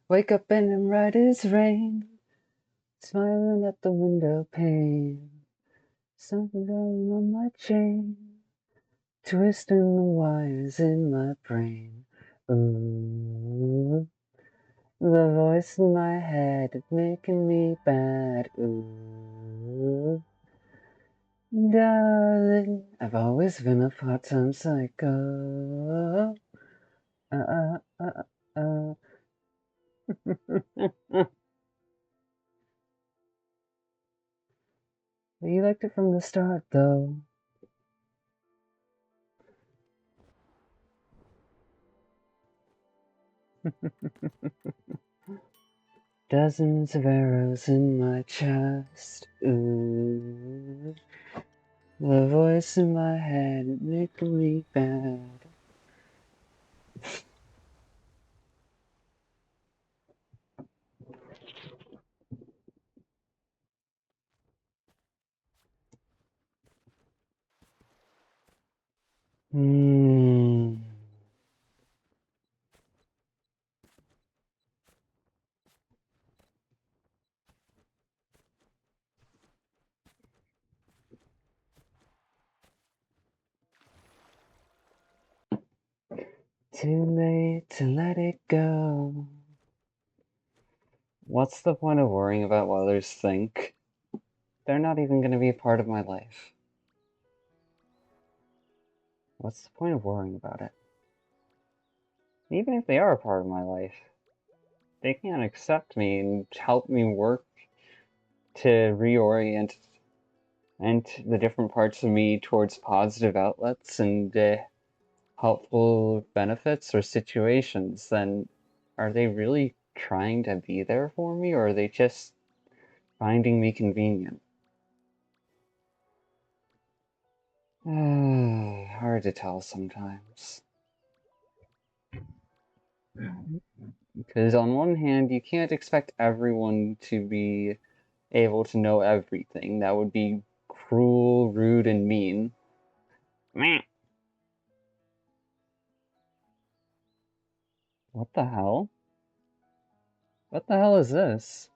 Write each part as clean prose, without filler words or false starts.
Wake up and I'm right as rain, smiling at the window pane. Something going on my chain, twisting the wires in my brain. Ooh, the voice in my head is making me bad. Ooh, darling, I've always been a part-time psycho. Uh, uh, uh, uh. You liked it from the start, though. Dozens of arrows in my chest. Ooh, the voice in my head making me bad. Hmm. Too late to let it go. What's the point of worrying about what others think? They're not even going to be a part of my life. What's the point of worrying about it? Even if they are a part of my life, they can't accept me and help me work to reorient and the different parts of me towards positive outlets and helpful benefits or situations. Then are they really trying to be there for me, or are they just finding me convenient? Hard to tell sometimes. Because on one hand, you can't expect everyone to be able to know everything. That would be cruel, rude, and mean. What the hell? What the hell is this?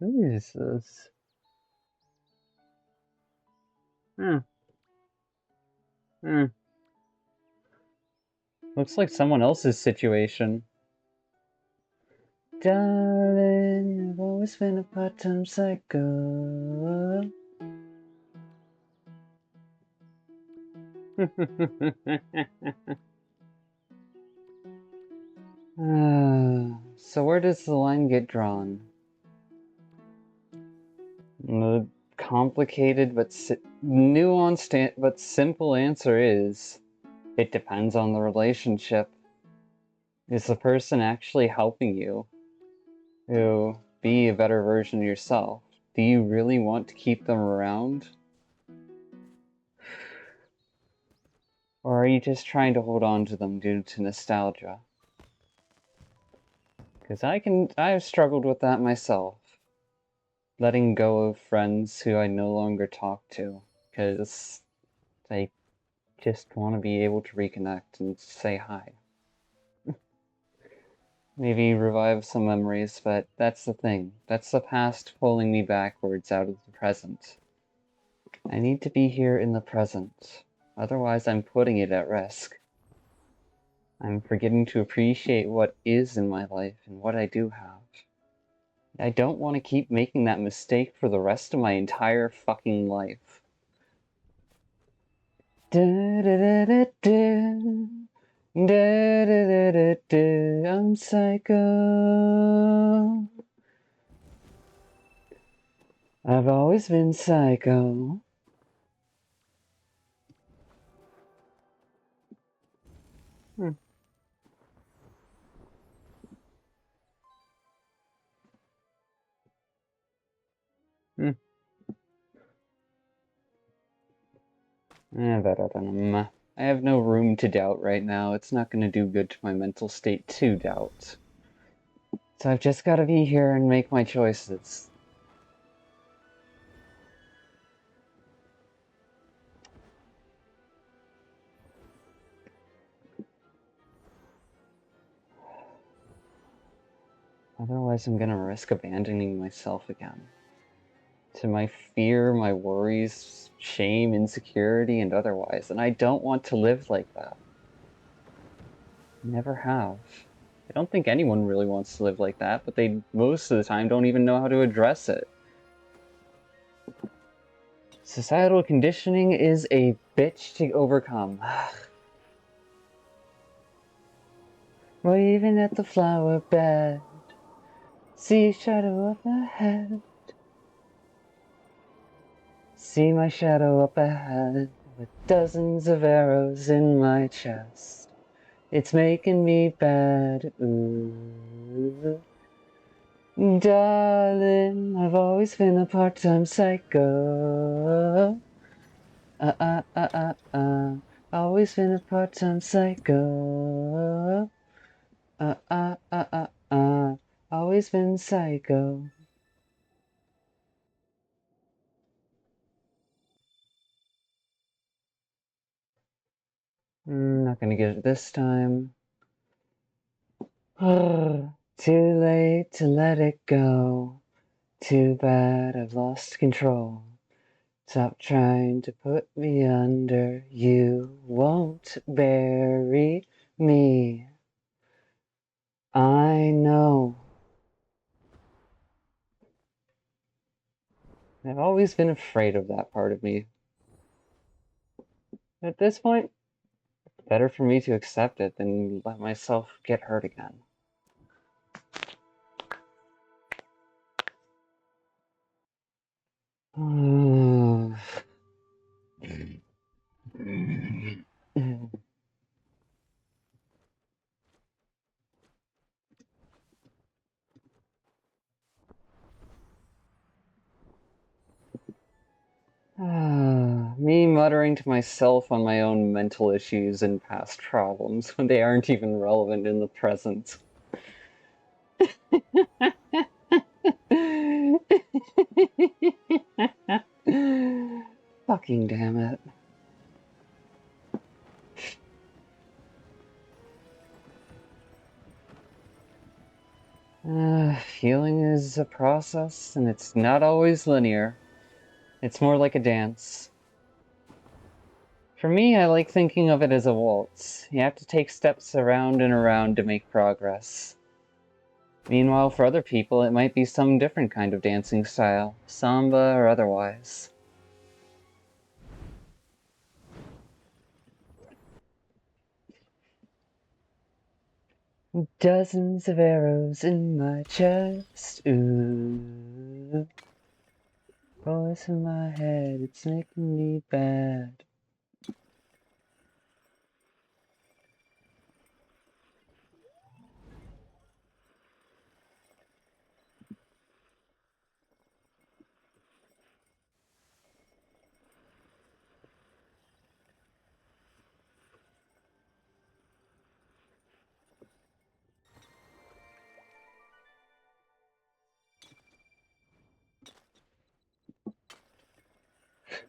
Who is this? Hmm. Hmm. Looks like someone else's situation. Darling, I've always been a part-time psycho. So where does the line get drawn? The complicated but nuanced but simple answer is, it depends on the relationship. Is the person actually helping you to be a better version of yourself? Do you really want to keep them around? Or are you just trying to hold on to them due to nostalgia? Because I've struggled with that myself. Letting go of friends who I no longer talk to. Because I just want to be able to reconnect and say hi. Maybe revive some memories, but that's the thing. That's the past pulling me backwards out of the present. I need to be here in the present. Otherwise, I'm putting it at risk. I'm forgetting to appreciate what is in my life and what I do have. I don't want to keep making that mistake for the rest of my entire fucking life. I'm psycho. I've always been psycho. Hmm. Hmm. I have no room to doubt right now. It's not going to do good to my mental state to doubt. So I've just got to be here and make my choices. Otherwise, I'm gonna risk abandoning myself again. To my fear, my worries, shame, insecurity, and otherwise. And I don't want to live like that. Never have. I don't think anyone really wants to live like that, but they most of the time don't even know how to address it. Societal conditioning is a bitch to overcome. Waving at the flower bed, see shadow up ahead. See my shadow up ahead, with dozens of arrows in my chest. It's making me bad, ooh. Darling, I've always been a part-time psycho. Always been a part-time psycho. Always been psycho. Not gonna get it this time. Too late to let it go. Too bad I've lost control. Stop trying to put me under. You won't bury me. I know. I've always been afraid of that part of me. At this point, it's better for me to accept it than let myself get hurt again. Me muttering to myself on my own mental issues and past problems when they aren't even relevant in the present. Fucking damn it. Healing is a process, and it's not always linear. It's more like a dance. For me, I like thinking of it as a waltz. You have to take steps around and around to make progress. Meanwhile, for other people, it might be some different kind of dancing style, samba or otherwise. Dozens of arrows in my chest, ooh. Voice in my head, it's making me bad.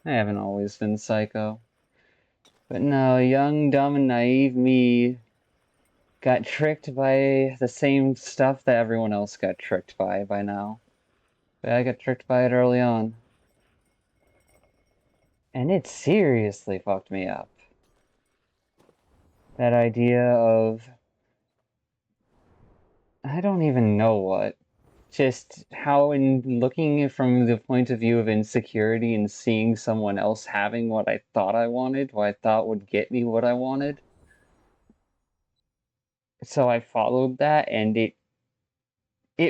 I haven't always been psycho. But no, young, dumb, and naive me got tricked by the same stuff that everyone else got tricked by now. But I got tricked by it early on. And it seriously fucked me up. That idea of... I don't even know what. Just how, in looking from the point of view of insecurity and seeing someone else having what I thought I wanted, what I thought would get me what I wanted. So I followed that, and it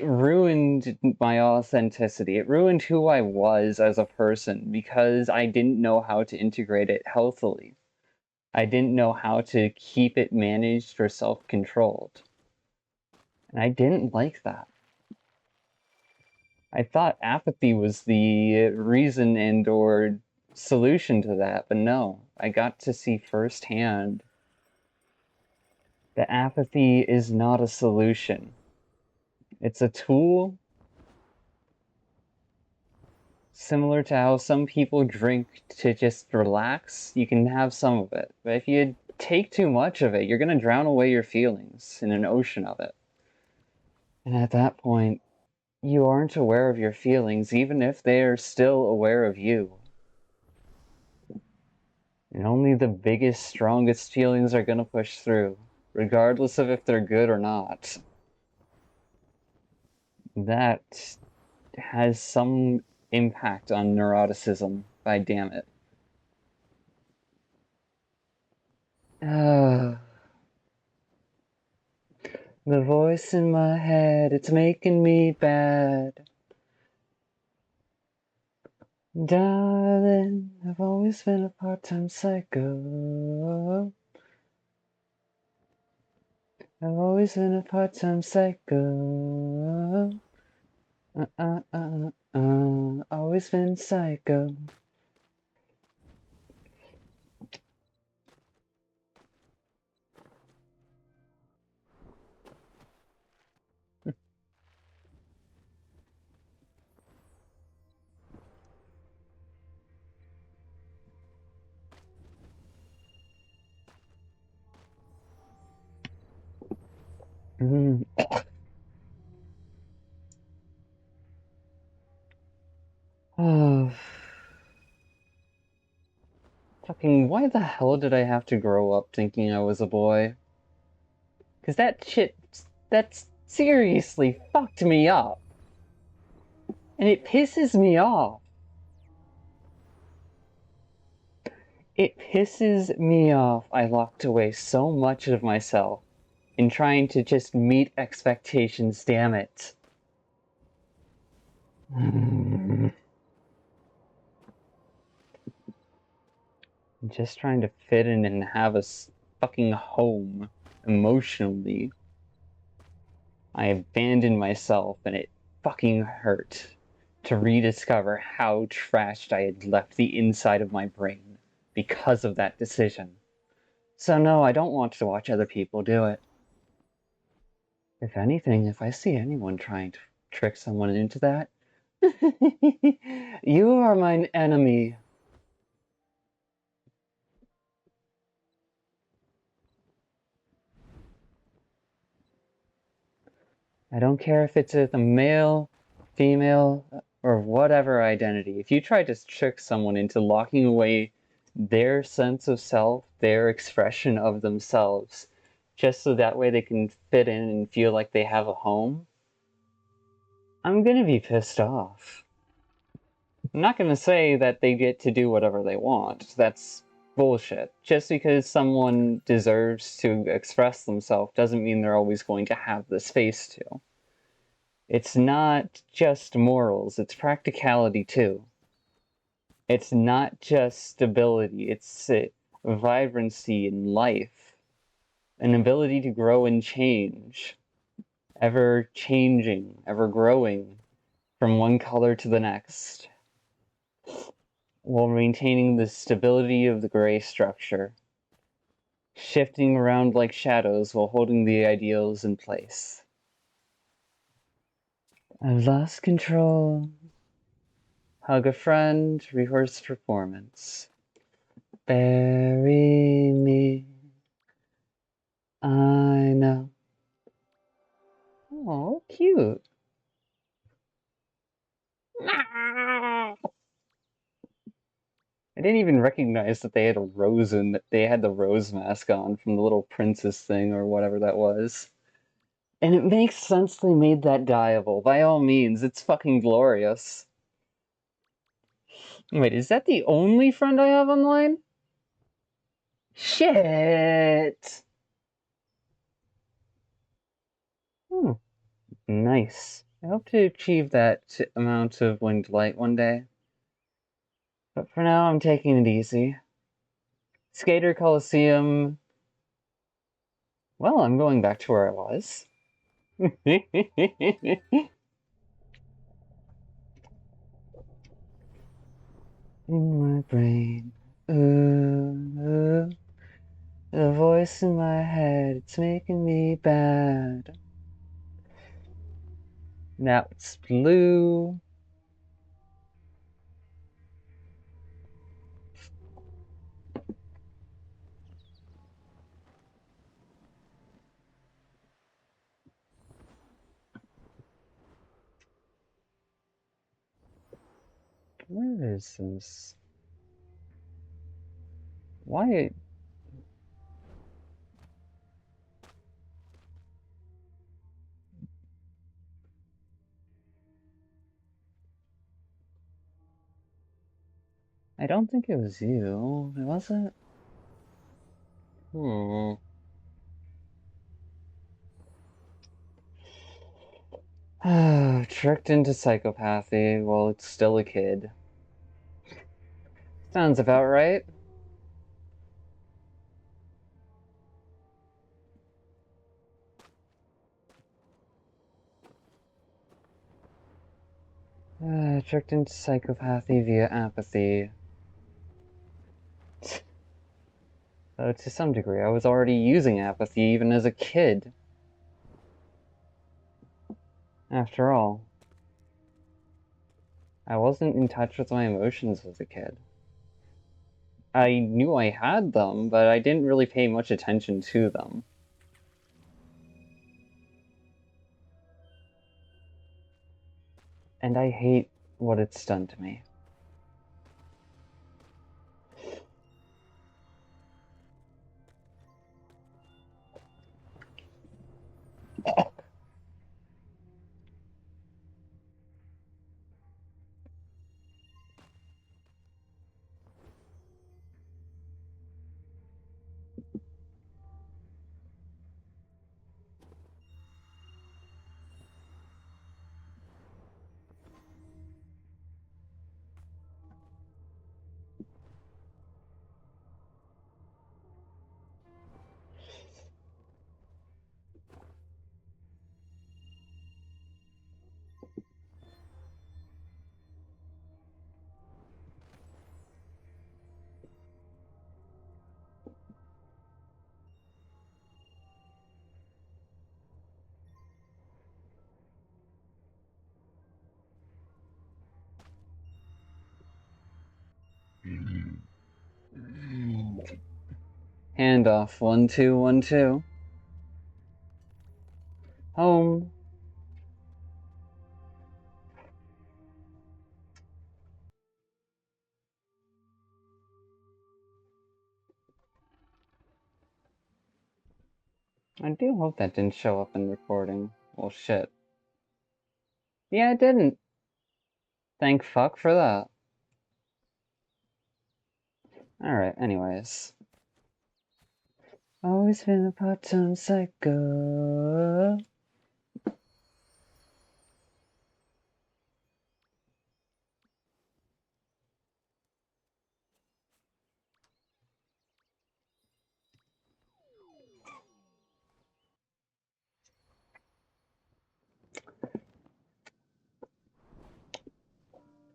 ruined my authenticity. It ruined who I was as a person because I didn't know how to integrate it healthily. I didn't know how to keep it managed or self-controlled. And I didn't like that. I thought apathy was the reason and or solution to that, but no. I got to see firsthand that apathy is not a solution. It's a tool similar to how some people drink to just relax. You can have some of it, but if you take too much of it, you're gonna drown away your feelings in an ocean of it. And at that point, you aren't aware of your feelings, even if they are still aware of you. And only the biggest, strongest feelings are gonna push through, regardless of if they're good or not. That has some impact on neuroticism, by damn it. The voice in my head, it's making me bad. Darling, I've always been a part-time psycho. I've always been a part-time psycho. Always been psycho. Oh, fucking, why the hell did I have to grow up thinking I was a boy? Cause that shit, that's seriously fucked me up. And it pisses me off. It pisses me off I locked away so much of myself in trying to just meet expectations, damn it. Just trying to fit in and have a fucking home emotionally. I abandoned myself and it fucking hurt to rediscover how trashed I had left the inside of my brain because of that decision. So no, I don't want to watch other people do it. If anything, if I see anyone trying to trick someone into that, you are mine enemy. I don't care if it's a male, female, or whatever identity. If you try to trick someone into locking away their sense of self, their expression of themselves, just so that way they can fit in and feel like they have a home, I'm gonna be pissed off. I'm not gonna say that they get to do whatever they want. That's bullshit. Just because someone deserves to express themselves doesn't mean they're always going to have the space to. It's not just morals, it's practicality too. It's not just stability, it's vibrancy in life, an ability to grow and change, ever changing, ever growing from one color to the next, while maintaining the stability of the gray structure, shifting around like shadows while holding the ideals in place. I've lost control. Hug a friend, rehearse performance. Bury me. I know. Oh, cute. I didn't even recognize that they had a rose in they had the rose mask on from the little princess thing or whatever that was. And it makes sense they made that dyeable. By all means, it's fucking glorious. Wait, is that the only friend I have online? Shit! Hmm. Nice. I hope to achieve that amount of winged light one day. But for now, I'm taking it easy. Skater Coliseum. Well, I'm going back to where I was. In my brain. Ooh, the voice in my head, it's making me bad. Now it's blue. Where is this? Why? I don't think it was you. It wasn't? Tricked into psychopathy while it's still a kid. Sounds about right. Tricked into psychopathy via apathy. To some degree, I was already using apathy even as a kid. After all, I wasn't in touch with my emotions as a kid. I knew I had them, but I didn't really pay much attention to them. And I hate what it's done to me. Handoff 1212. Home. I do hope that didn't show up in recording. Well, shit. Yeah, it didn't. Thank fuck for that. Alright, anyways. Always been a part-time psycho.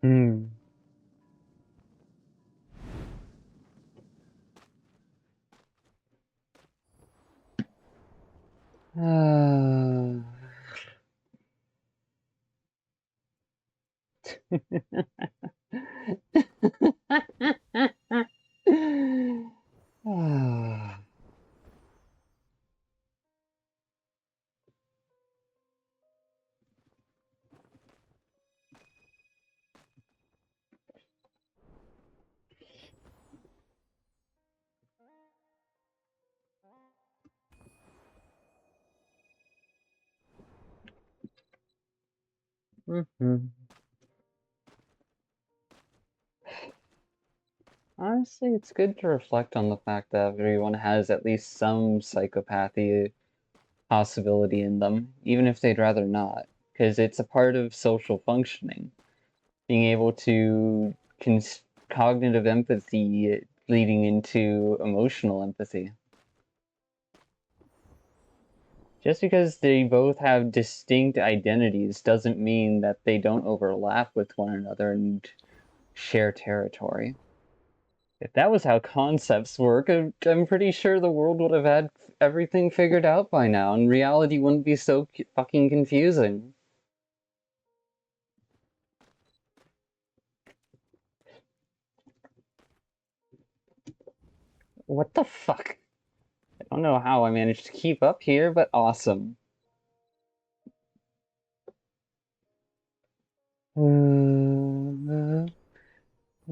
Hmm. Honestly, it's good to reflect on the fact that everyone has at least some psychopathy possibility in them, even if they'd rather not, because it's a part of social functioning. Being able to cognitive empathy leading into emotional empathy. Just because they both have distinct identities doesn't mean that they don't overlap with one another and share territory. If that was how concepts work, I'm pretty sure the world would have had everything figured out by now, and reality wouldn't be so fucking confusing. What the fuck? I don't know how I managed to keep up here, but awesome.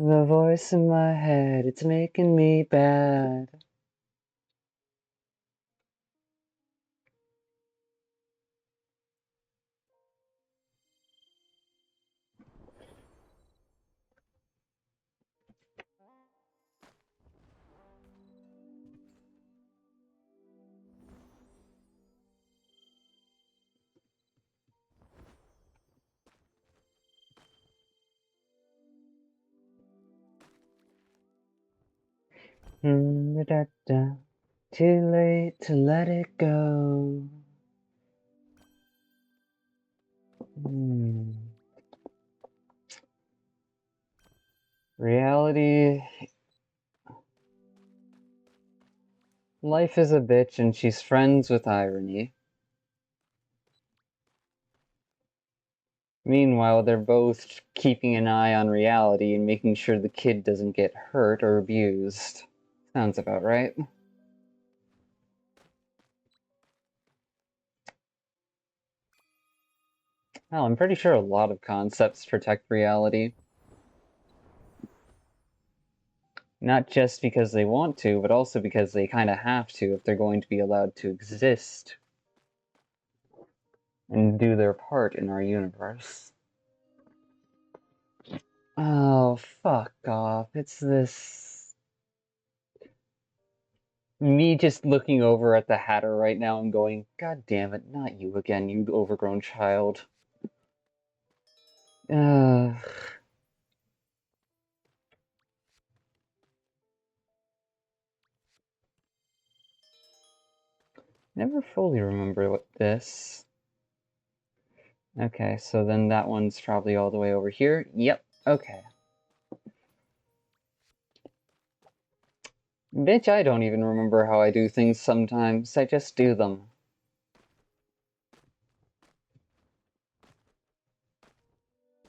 The voice in my head, it's making me bad. Da-da-da. Too late to let it go. Reality. Life is a bitch and she's friends with irony. Meanwhile, they're both keeping an eye on reality and making sure the kid doesn't get hurt or abused. Sounds about right. Well, I'm pretty sure a lot of concepts protect reality. Not just because they want to, but also because they kind of have to if they're going to be allowed to exist and do their part in our universe. Oh, fuck off. It's this... Me just looking over at the Hatter right now and going, God damn it, not you again, you overgrown child. Ugh. Never fully remember what this... Okay, so then that one's probably all the way over here. Yep, okay. Bitch, I don't even remember how I do things sometimes. I just do them.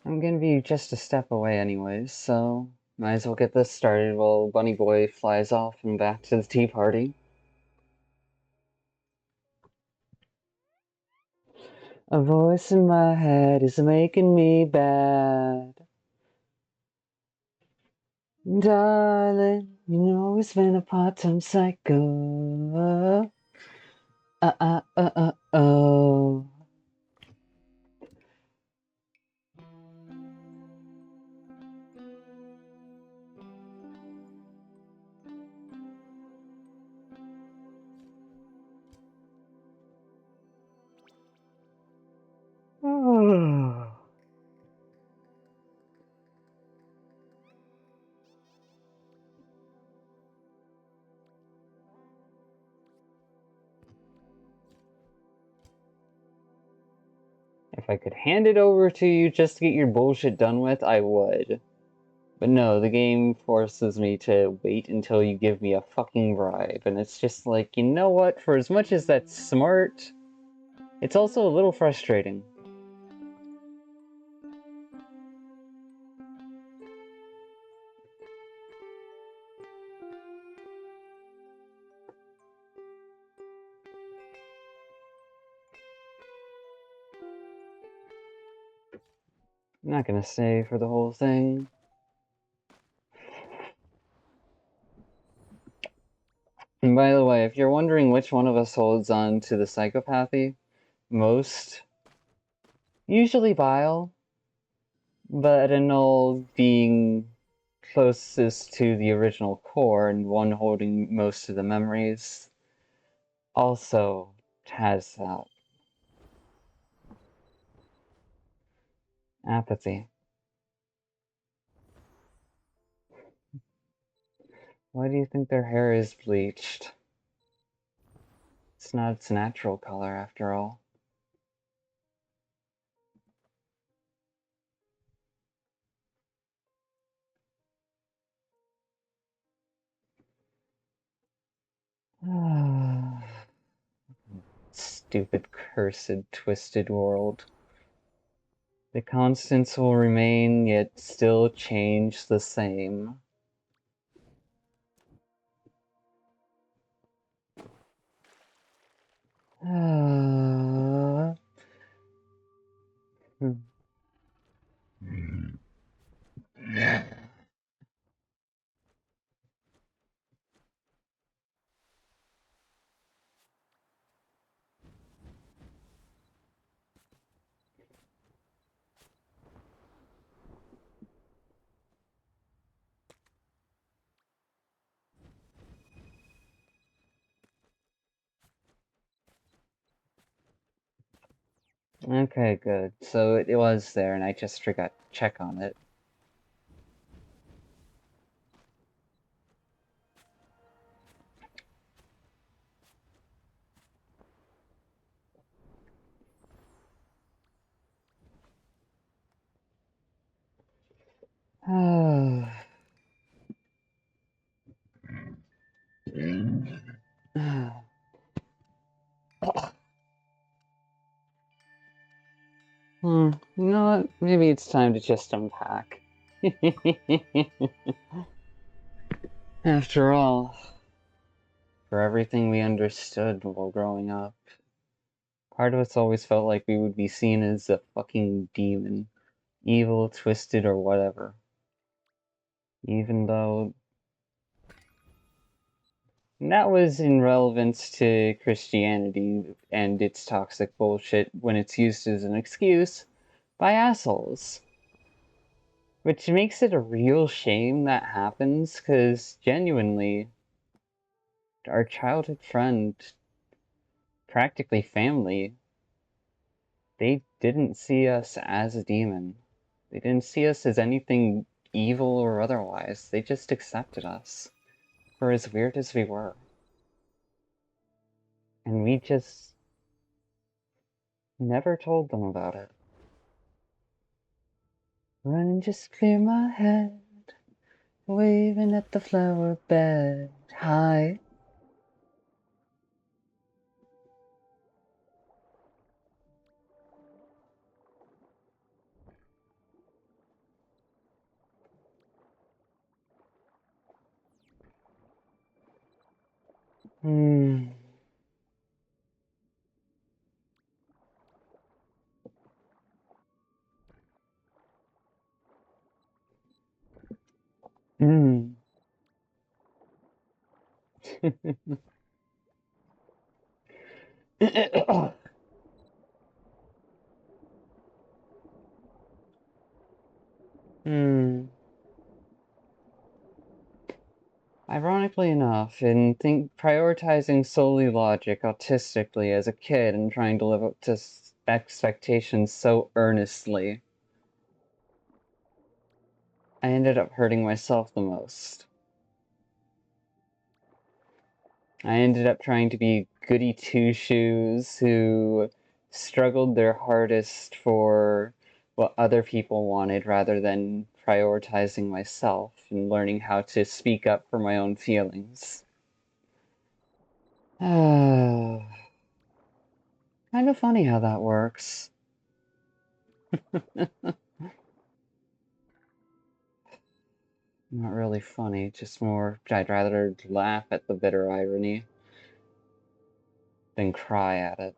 I'm gonna be just a step away anyways, so might as well get this started while Bunny Boy flies off and back to the tea party. A voice in my head is making me bad. Darling, you know it's been a part-time psycho. Oh. If I could hand it over to you just to get your bullshit done with, I would. But no, the game forces me to wait until you give me a fucking bribe, and it's just like, you know what? For as much as that's smart, it's also a little frustrating. I'm not gonna stay for the whole thing. And by the way, if you're wondering which one of us holds on to the psychopathy most, usually Bile, but Anul being closest to the original core and one holding most of the memories also has that. Apathy. Why do you think their hair is bleached? It's not its natural color, after all. Stupid, cursed, twisted world. The constants will remain, yet still change the same. Okay, good. So it was there, and I just forgot to check on it. You know what? Maybe it's time to just unpack. After all, for everything we understood while growing up, part of us always felt like we would be seen as a fucking demon. Evil, twisted, or whatever. Even though that was in relevance to Christianity and its toxic bullshit when it's used as an excuse by assholes. Which makes it a real shame that happens, because genuinely, our childhood friend, practically family, they didn't see us as a demon. They didn't see us as anything evil or otherwise. They just accepted us for as weird as we were. And we just never told them about it. Run and just clear my head, waving at the flower bed. Hi. Hmm. Hmm. Hmm. Ironically enough, in prioritizing solely logic autistically as a kid and trying to live up to expectations so earnestly, I ended up hurting myself the most. I ended up trying to be goody two-shoes who struggled their hardest for what other people wanted rather than prioritizing myself and learning how to speak up for my own feelings. Kind of funny how that works. Not really funny, just more, I'd rather laugh at the bitter irony than cry at it.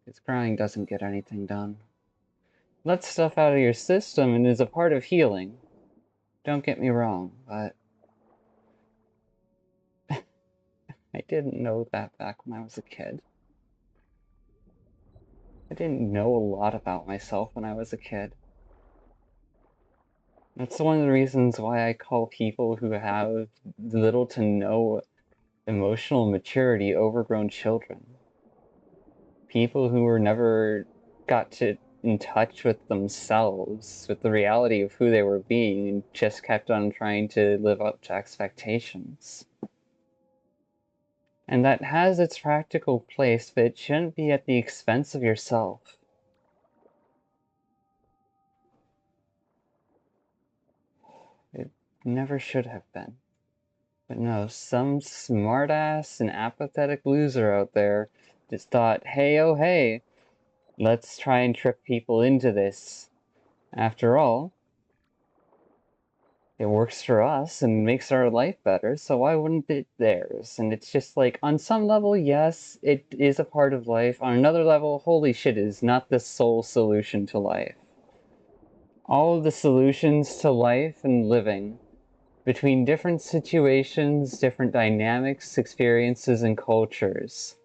Because crying doesn't get anything done. Lets stuff out of your system and is a part of healing. Don't get me wrong, but I didn't know that back when I was a kid. I didn't know a lot about myself when I was a kid. That's one of the reasons why I call people who have little to no emotional maturity overgrown children. People who were never got to in touch with themselves, with the reality of who they were being, and just kept on trying to live up to expectations. And that has its practical place, but it shouldn't be at the expense of yourself. It never should have been. But no, some smartass and apathetic loser out there just thought, hey, oh, hey, let's try and trick people into this. After all, it works for us and makes our life better, so why wouldn't it theirs? And it's just like, on some level, yes, it is a part of life. On another level, holy shit, it is not the sole solution to life. All of the solutions to life and living, between different situations, different dynamics, experiences, and cultures,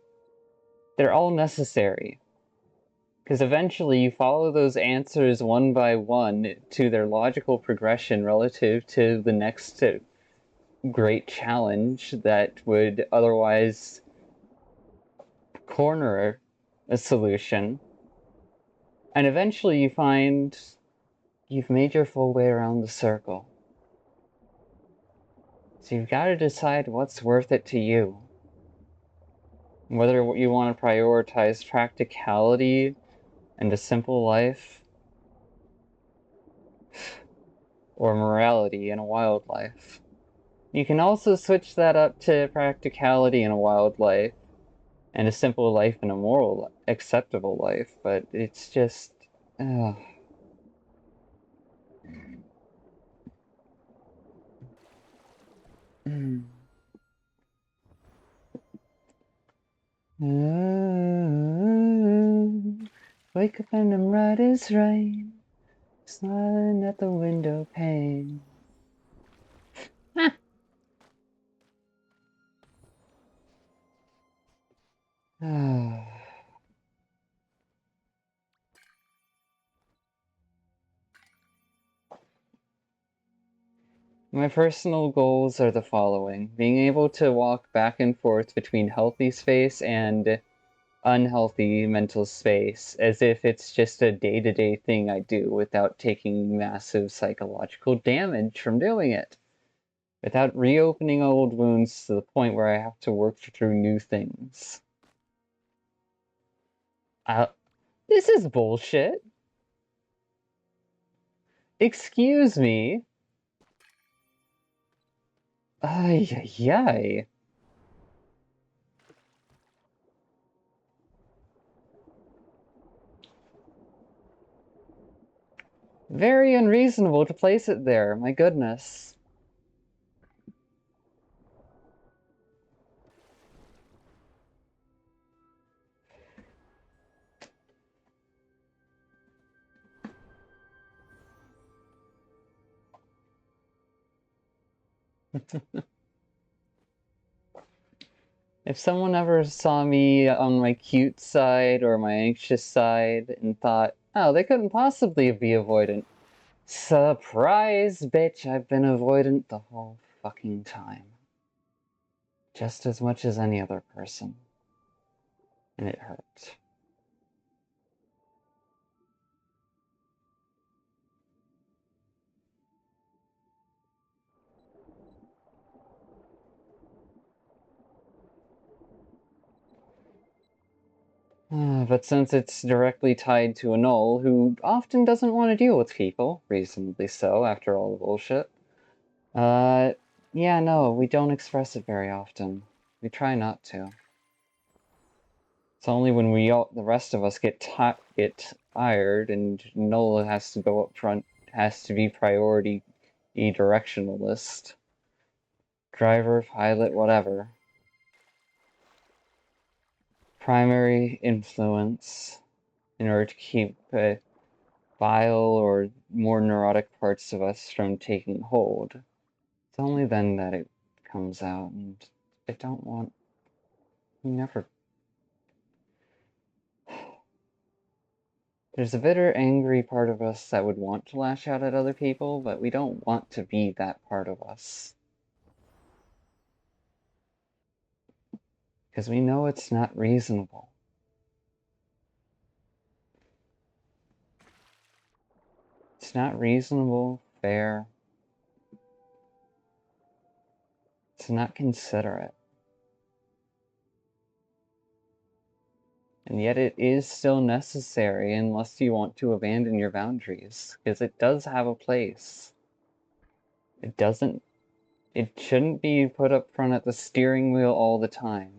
they're all necessary. Because eventually you follow those answers one by one to their logical progression relative to the next great challenge that would otherwise corner a solution. And eventually you find you've made your full way around the circle. So you've got to decide what's worth it to you. Whether you want to prioritize practicality and a simple life, or morality and a wild life. You can also switch that up to practicality and a wild life, and a simple life and a moral, acceptable life, but it's just... Uh, wake up and I'm right as rain, smiling at the window pane. My personal goals are the following: being able to walk back and forth between healthy space and unhealthy mental space as if it's just a day-to-day thing I do without taking massive psychological damage from doing it. Without reopening old wounds to the point where I have to work through new things. This is bullshit. Excuse me. Ay, ay, ay. Very unreasonable to place it there, my goodness. If someone ever saw me on my cute side or my anxious side and thought, oh, they couldn't possibly be avoidant. Surprise, bitch, I've been avoidant the whole fucking time. Just as much as any other person. And it hurt. But since it's directly tied to a null who often doesn't want to deal with people, reasonably so after all the bullshit, yeah, no, we don't express it very often. We try not to. It's only when the rest of us get tired and null has to go up front, has to be priority directionalist. Driver, pilot, whatever. Primary influence in order to keep vile or more neurotic parts of us from taking hold. It's only then that it comes out, and I don't want... never... There's a bitter, angry part of us that would want to lash out at other people, but we don't want to be that part of us. Because we know it's not reasonable. It's not reasonable, fair. It's not considerate. And yet it is still necessary unless you want to abandon your boundaries, because it does have a place. It shouldn't be put up front at the steering wheel all the time.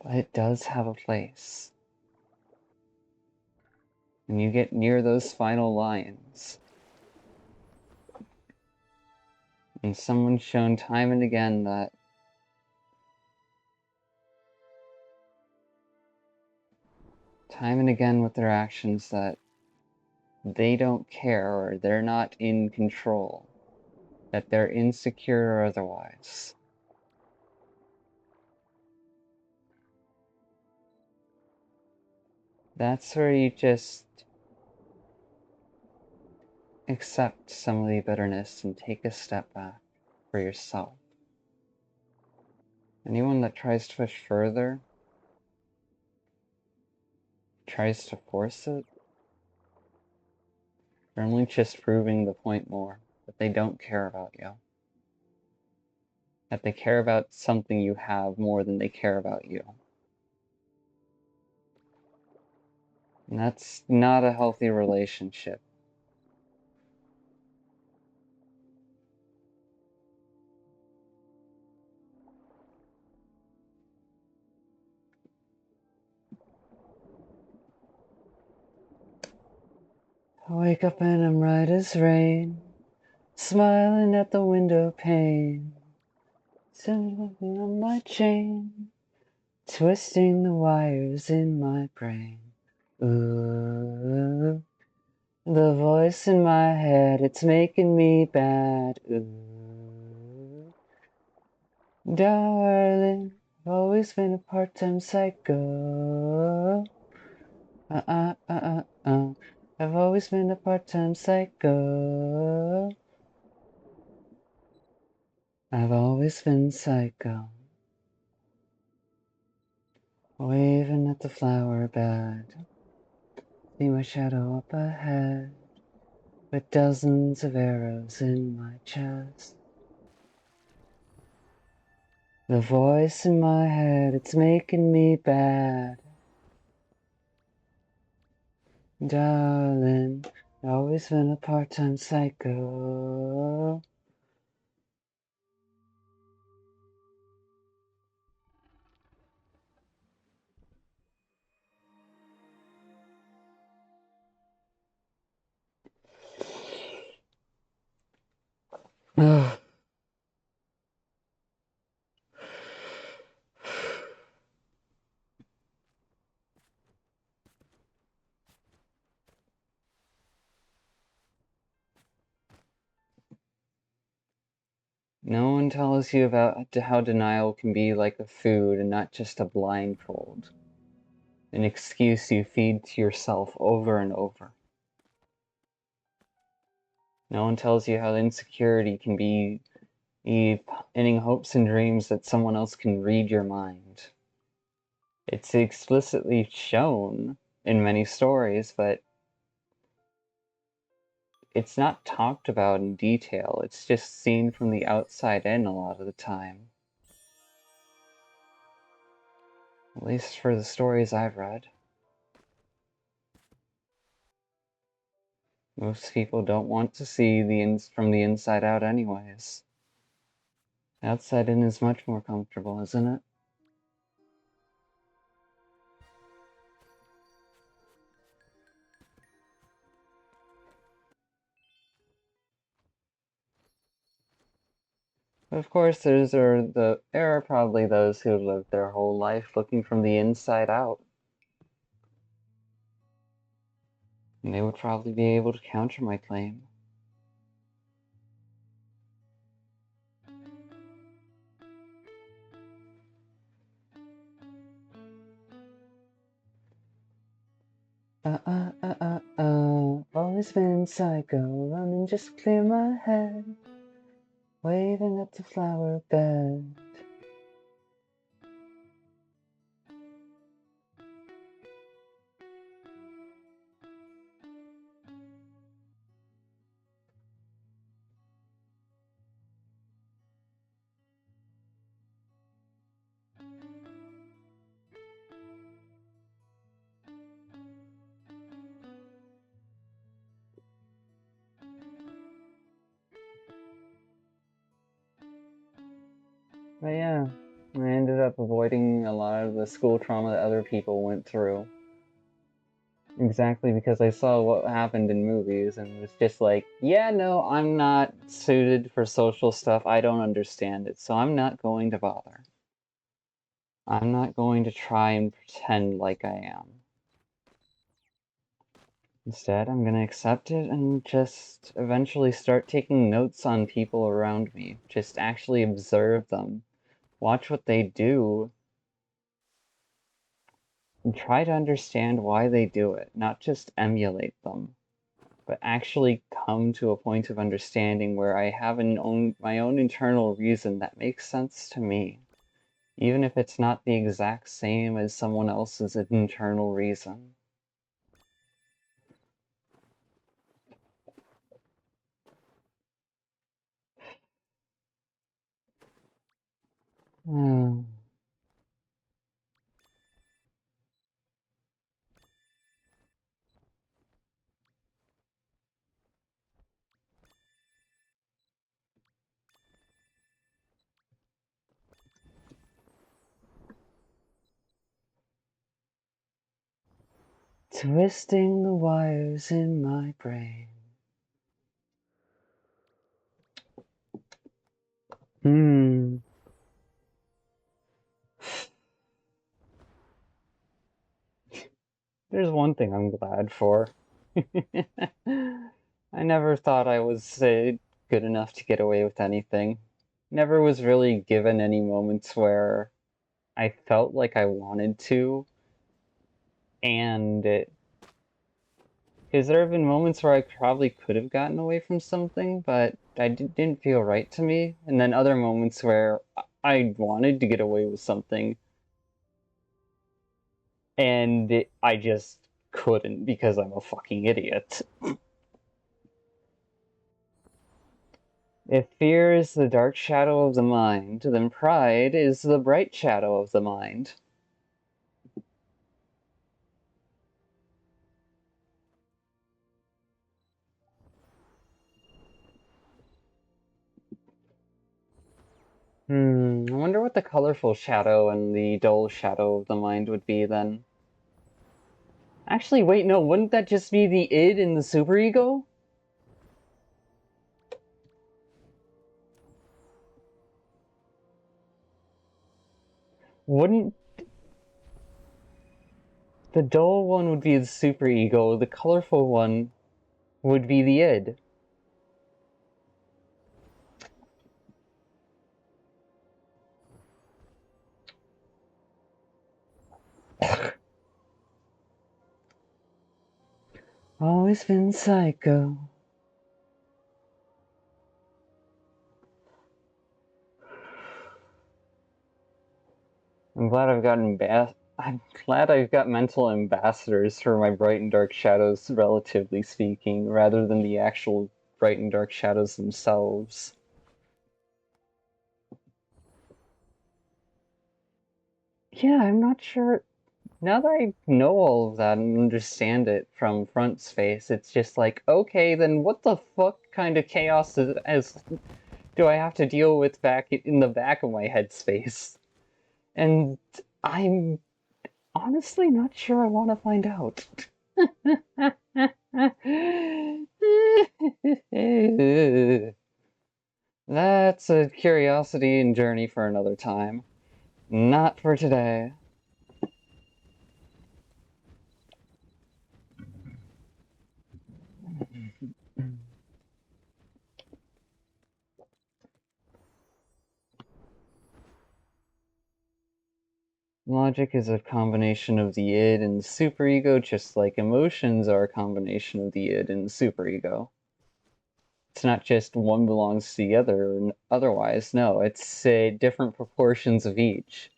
But it does have a place. When you get near those final lines, and someone's shown time and again that with their actions that they don't care or they're not in control, that they're insecure or otherwise. That's where you just accept some of the bitterness and take a step back for yourself. Anyone that tries to push further tries to force it, you're only just proving the point more that they don't care about you. That they care about something you have more than they care about you. And that's not a healthy relationship. I wake up and I'm right as rain, smiling at the window pane, sitting on my chain, twisting the wires in my brain. Ooh, the voice in my head, it's making me bad. Ooh, darling, I've always been a part-time psycho. I've always been a part-time psycho. I've always been psycho. Waving at the flower bed. See my shadow up ahead. With dozens of arrows in my chest. The voice in my head, it's making me bad. Darling, I've always been a part-time psycho. Ugh. No one tells you about how denial can be like a food and not just a blindfold. An excuse you feed to yourself over and over. No one tells you how insecurity can be pinning hopes and dreams that someone else can read your mind. It's explicitly shown in many stories, but it's not talked about in detail. It's just seen from the outside in a lot of the time. At least for the stories I've read. Most people don't want to see from the inside out anyways. Outside in is much more comfortable, isn't it? But of course, there are probably those who live their whole life looking from the inside out. And they would probably be able to counter my claim. Always been psycho, running just clear my head, waving at the flower bed. But yeah, I ended up avoiding a lot of the school trauma that other people went through. Exactly because I saw what happened in movies and was just like, yeah, no, I'm not suited for social stuff. I don't understand it, so I'm not going to bother. I'm not going to try and pretend like I am. Instead, I'm gonna accept it and just eventually start taking notes on people around me. Just actually observe them. Watch what they do. And try to understand why they do it, not just emulate them, but actually come to a point of understanding where I have my own internal reason that makes sense to me, even if it's not the exact same as someone else's internal reason. Hmm. Twisting the wires in my brain. There's one thing I'm glad for. I never thought I was good enough to get away with anything. Never was really given any moments where I felt like I wanted to, and because there have been moments where I probably could have gotten away from something, but didn't feel right to me, and then other moments where I wanted to get away with something, and I just couldn't because I'm a fucking idiot. If fear is the dark shadow of the mind, then pride is the bright shadow of the mind. I wonder what the colorful shadow and the dull shadow of the mind would be then. Actually, wait, no, wouldn't that just be the id and the superego? Wouldn't the dull one would be the superego, the colorful one would be the id. Always been psycho. I'm glad I've got mental ambassadors for my bright and dark shadows, relatively speaking, rather than the actual bright and dark shadows themselves. Yeah, I'm not sure. Now that I know all of that and understand it from front space, it's just like, okay, then what the fuck kind of chaos do I have to deal with back in the back of my headspace? And I'm honestly not sure I want to find out. That's a curiosity and journey for another time. Not for today. Logic is a combination of the id and the superego, just like emotions are a combination of the id and the superego. It's not just one belongs to the other, otherwise, no, it's different proportions of each.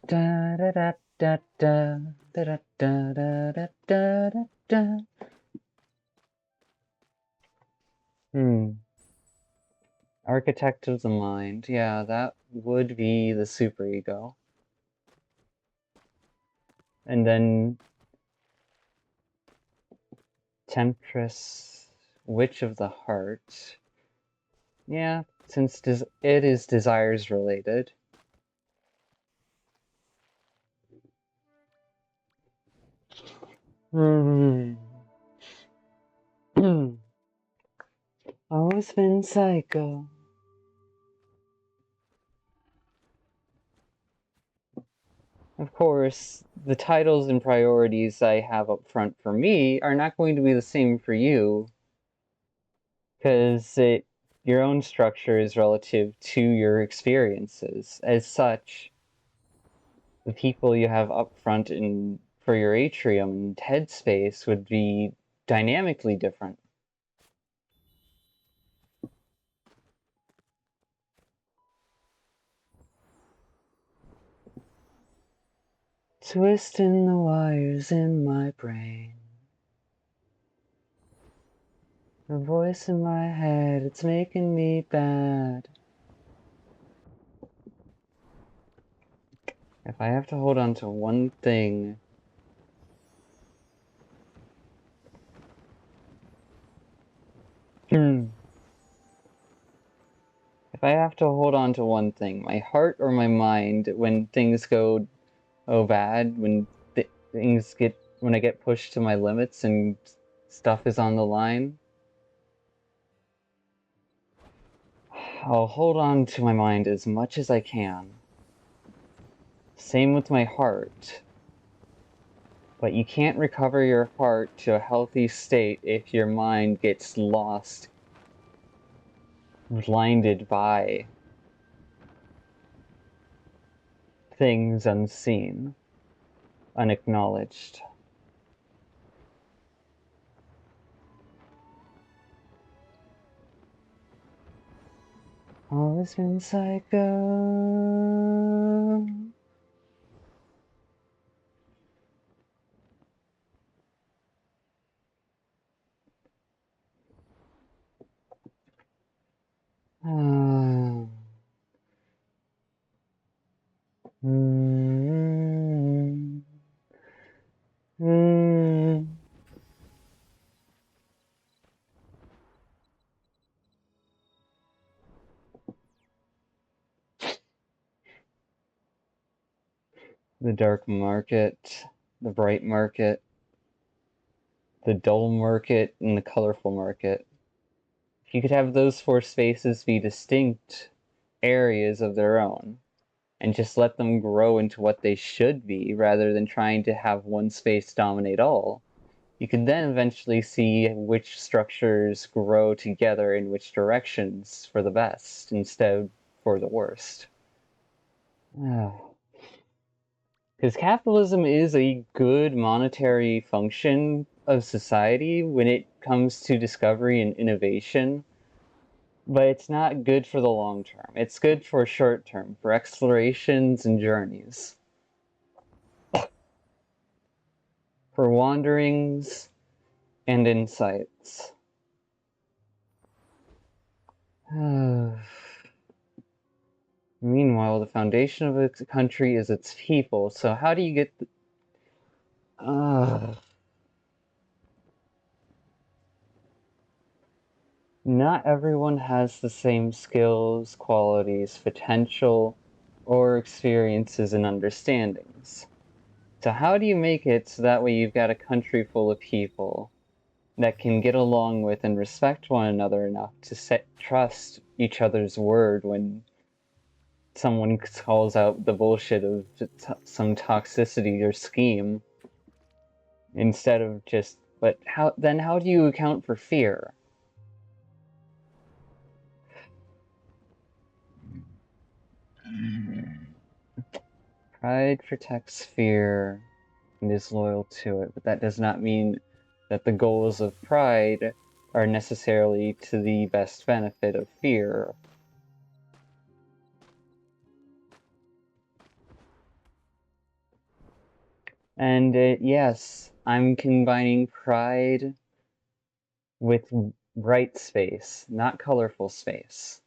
Da da da da da da da da da da da da. Architect of the mind. Yeah, that would be the superego. And then Temptress, Witch of the Heart. Yeah, since it is desires related. Always been psycho. Of course, the titles and priorities I have up front for me are not going to be the same for you, because your own structure is relative to your experiences. As such, the people you have up front for your atrium and headspace would be dynamically different. Twisting the wires in my brain. The voice in my head, it's making me bad. If I have to hold on to one thing... If I have to hold on to one thing, my heart or my mind, when things go bad, when when I get pushed to my limits and stuff is on the line, I'll hold on to my mind as much as I can. Same with my heart. But you can't recover your heart to a healthy state if your mind gets lost, blinded by things unseen, unacknowledged. Always been psycho. The dark market, the bright market, the dull market, and the colorful market. If you could have those four spaces be distinct areas of their own, and just let them grow into what they should be, rather than trying to have one space dominate all, you can then eventually see which structures grow together in which directions for the best, instead for the worst. Because capitalism is a good monetary function of society when it comes to discovery and innovation, but it's not good for the long term. It's good for short term, for explorations and journeys, for wanderings and insights. Meanwhile, the foundation of a country is its people, so how do you get Not everyone has the same skills, qualities, potential, or experiences and understandings. So how do you make it so that way you've got a country full of people that can get along with and respect one another enough to trust each other's word when someone calls out the bullshit of some toxicity or scheme, instead of just... But how do you account for fear? Pride protects fear and is loyal to it, but that does not mean that the goals of pride are necessarily to the best benefit of fear. And yes, I'm combining pride with bright space, not colorful space.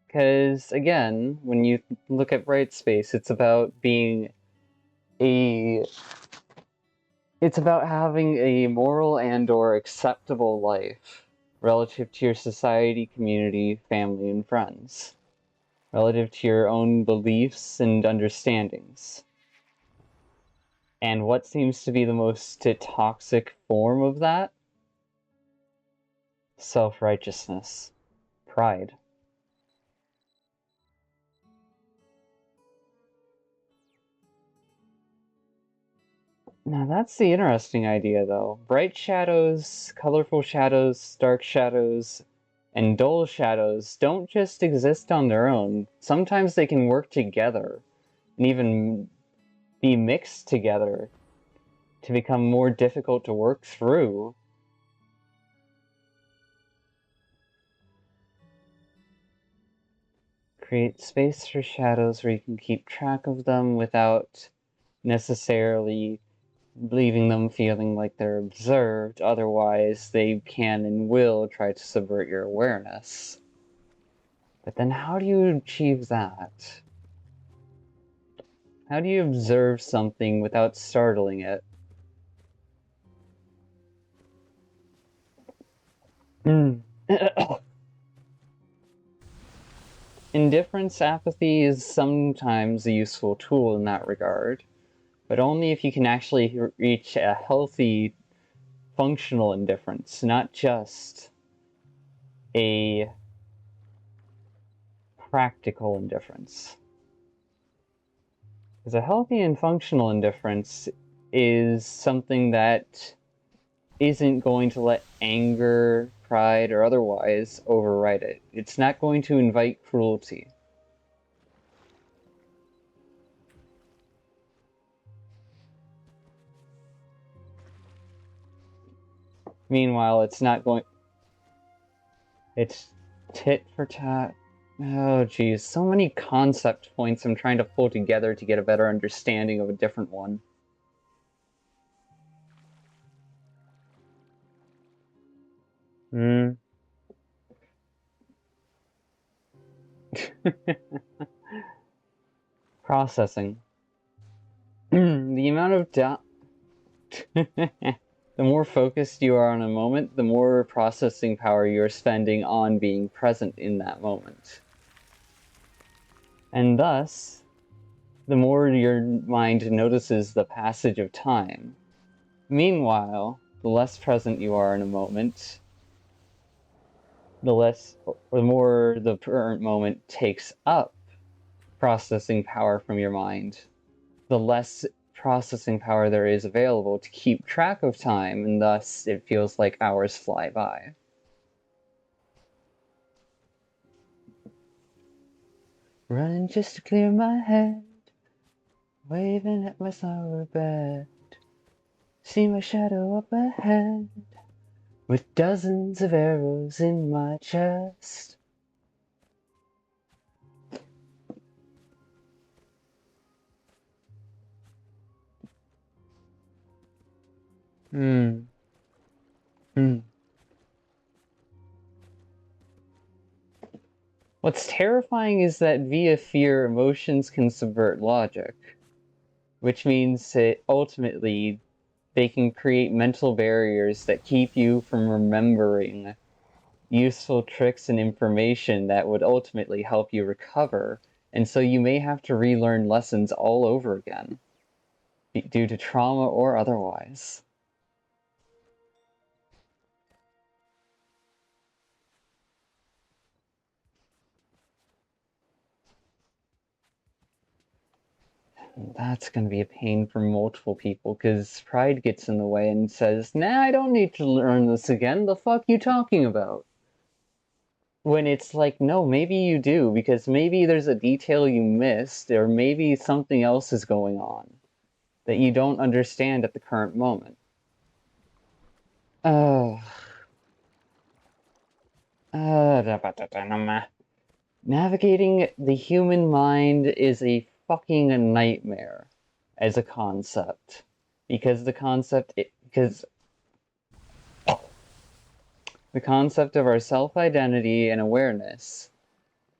Because, again, when you look at bright space, it's about having a moral and or acceptable life relative to your society, community, family, and friends, relative to your own beliefs and understandings. And what seems to be the most toxic form of that? Self-righteousness. Pride. Now that's the interesting idea, though. Bright shadows, colorful shadows, dark shadows, and dull shadows don't just exist on their own. Sometimes they can work together, and even be mixed together to become more difficult to work through. Create space for shadows where you can keep track of them without necessarily leaving them feeling like they're observed, otherwise they can and will try to subvert your awareness. But then how do you achieve that? How do you observe something without startling it? Indifference, apathy is sometimes a useful tool in that regard, but only if you can actually reach a healthy, functional indifference, not just a practical indifference. Because a healthy and functional indifference is something that isn't going to let anger, pride, or otherwise override it. It's not going to invite cruelty. Meanwhile, it's not going... It's tit for tat. Oh, geez. So many concept points I'm trying to pull together to get a better understanding of a different one. Processing. The amount of the more focused you are on a moment, the more processing power you're spending on being present in that moment. And thus, the more your mind notices the passage of time. Meanwhile, the less present you are in a moment, the more the current moment takes up processing power from your mind, the less processing power there is available to keep track of time, and thus it feels like hours fly by. Running just to clear my head, waving at my sorrow bed, see my shadow up ahead, with dozens of arrows in my chest. What's terrifying is that via fear, emotions can subvert logic, which means that ultimately they can create mental barriers that keep you from remembering useful tricks and information that would ultimately help you recover, and so you may have to relearn lessons all over again, due to trauma or otherwise. That's going to be a pain for multiple people, because pride gets in the way and says, nah, I don't need to learn this again, the fuck you talking about? When it's like, no, maybe you do, because maybe there's a detail you missed, or maybe something else is going on that you don't understand at the current moment. Navigating the human mind is a fucking nightmare as a concept, because the concept of our self-identity and awareness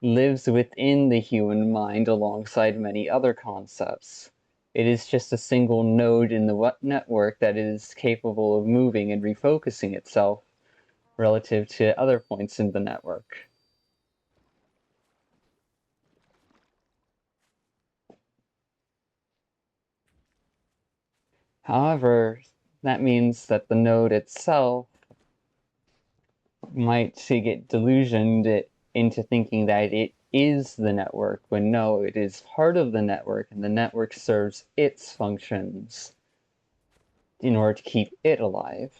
lives within the human mind alongside many other concepts. It is just a single node in the network that is capable of moving and refocusing itself relative to other points in the network. However, that means that the node itself might get delusioned into thinking that it is the network, when no, it is part of the network, and the network serves its functions. in order to keep it alive.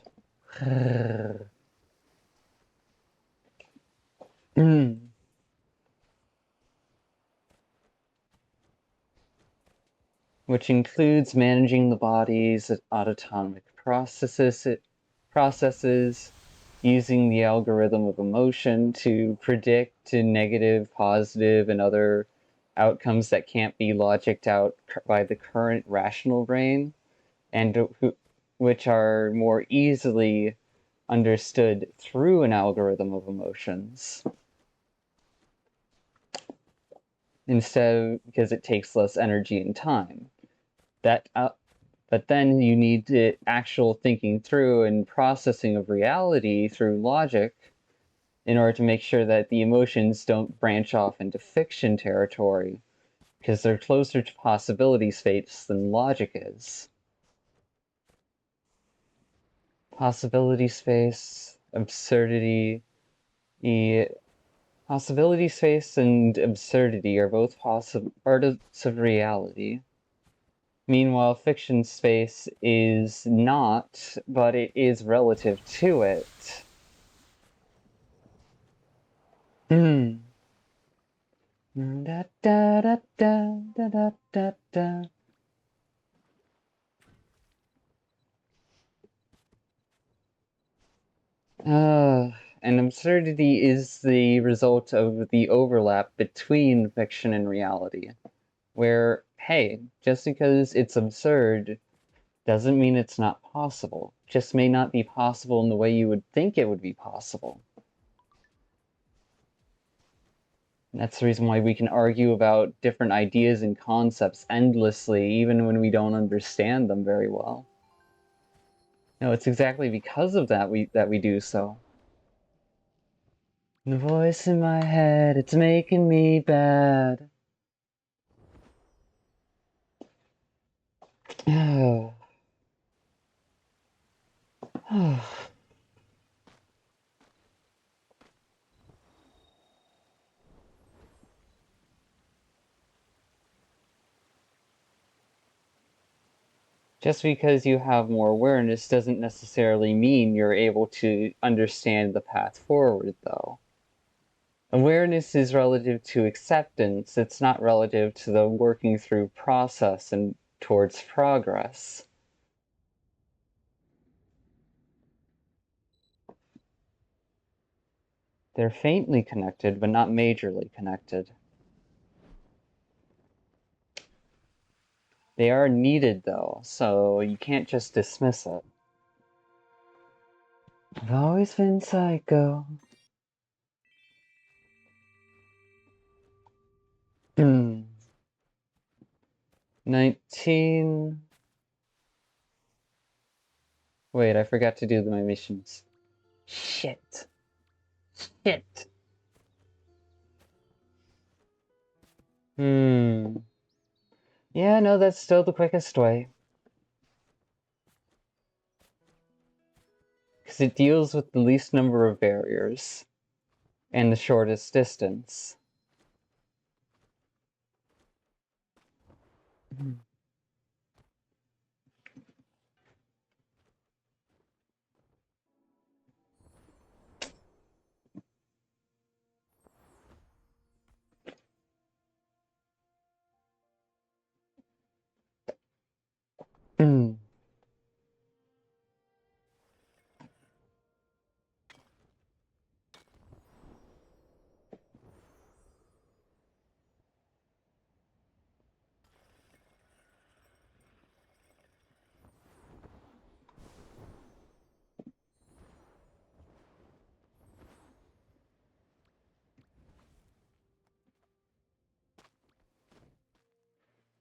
Which includes managing the body's autonomic processes, using the algorithm of emotion to predict negative, positive, and other outcomes that can't be logicked out by the current rational brain, and which are more easily understood through an algorithm of emotions. Instead, because it takes less energy and time. But then you need the actual thinking through and processing of reality through logic in order to make sure that the emotions don't branch off into fiction territory, because they're closer to possibility space than logic is. Possibility space, absurdity. Possibility space and absurdity are both parts of reality. Meanwhile, fiction space is not, but it is relative to it. Da da da da da da da. And absurdity is the result of the overlap between fiction and reality. Where, hey, just because it's absurd doesn't mean it's not possible. Just may not be possible in the way you would think it would be possible. That's the reason why we can argue about different ideas and concepts endlessly, even when we don't understand them very well. No, it's exactly because of that we do so. The voice in my head, it's making me bad. Just because you have more awareness doesn't necessarily mean you're able to understand the path forward, though. Awareness is relative to acceptance, it's not relative to the working through process and towards progress. They're faintly connected, but not majorly connected. They are needed, though, so you can't just dismiss it. I've always been psycho. 19... Wait, I forgot to do my missions. Shit. Yeah, no, that's still the quickest way. Because it deals with the least number of barriers and the shortest distance.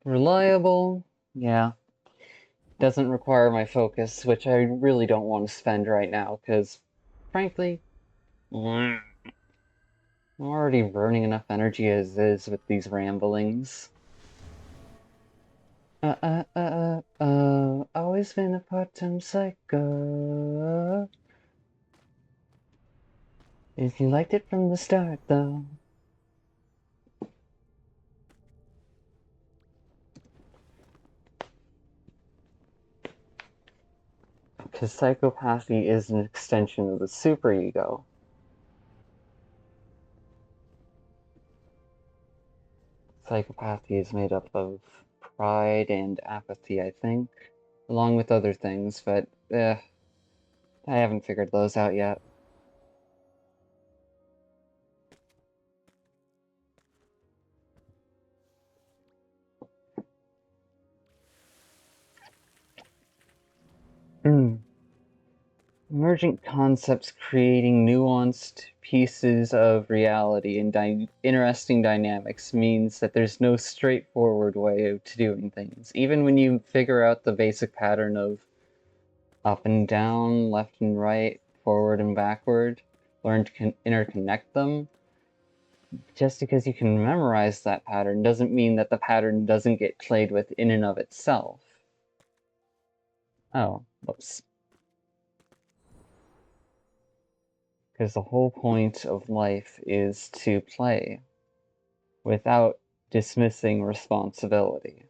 Reliable, yeah. Doesn't require my focus, which I really don't want to spend right now, because, frankly, I'm already burning enough energy as is with these ramblings. Always been a part-time psycho. If you liked it from the start, though. Because psychopathy is an extension of the superego. Psychopathy is made up of pride and apathy, I think, along with other things, but I haven't figured those out yet. Emergent concepts creating nuanced pieces of reality and interesting dynamics means that there's no straightforward way to doing things. Even when you figure out the basic pattern of up and down, left and right, forward and backward, learn to interconnect them, just because you can memorize that pattern doesn't mean that the pattern doesn't get played with in and of itself. Oh, whoops. Because the whole point of life is to play without dismissing responsibility.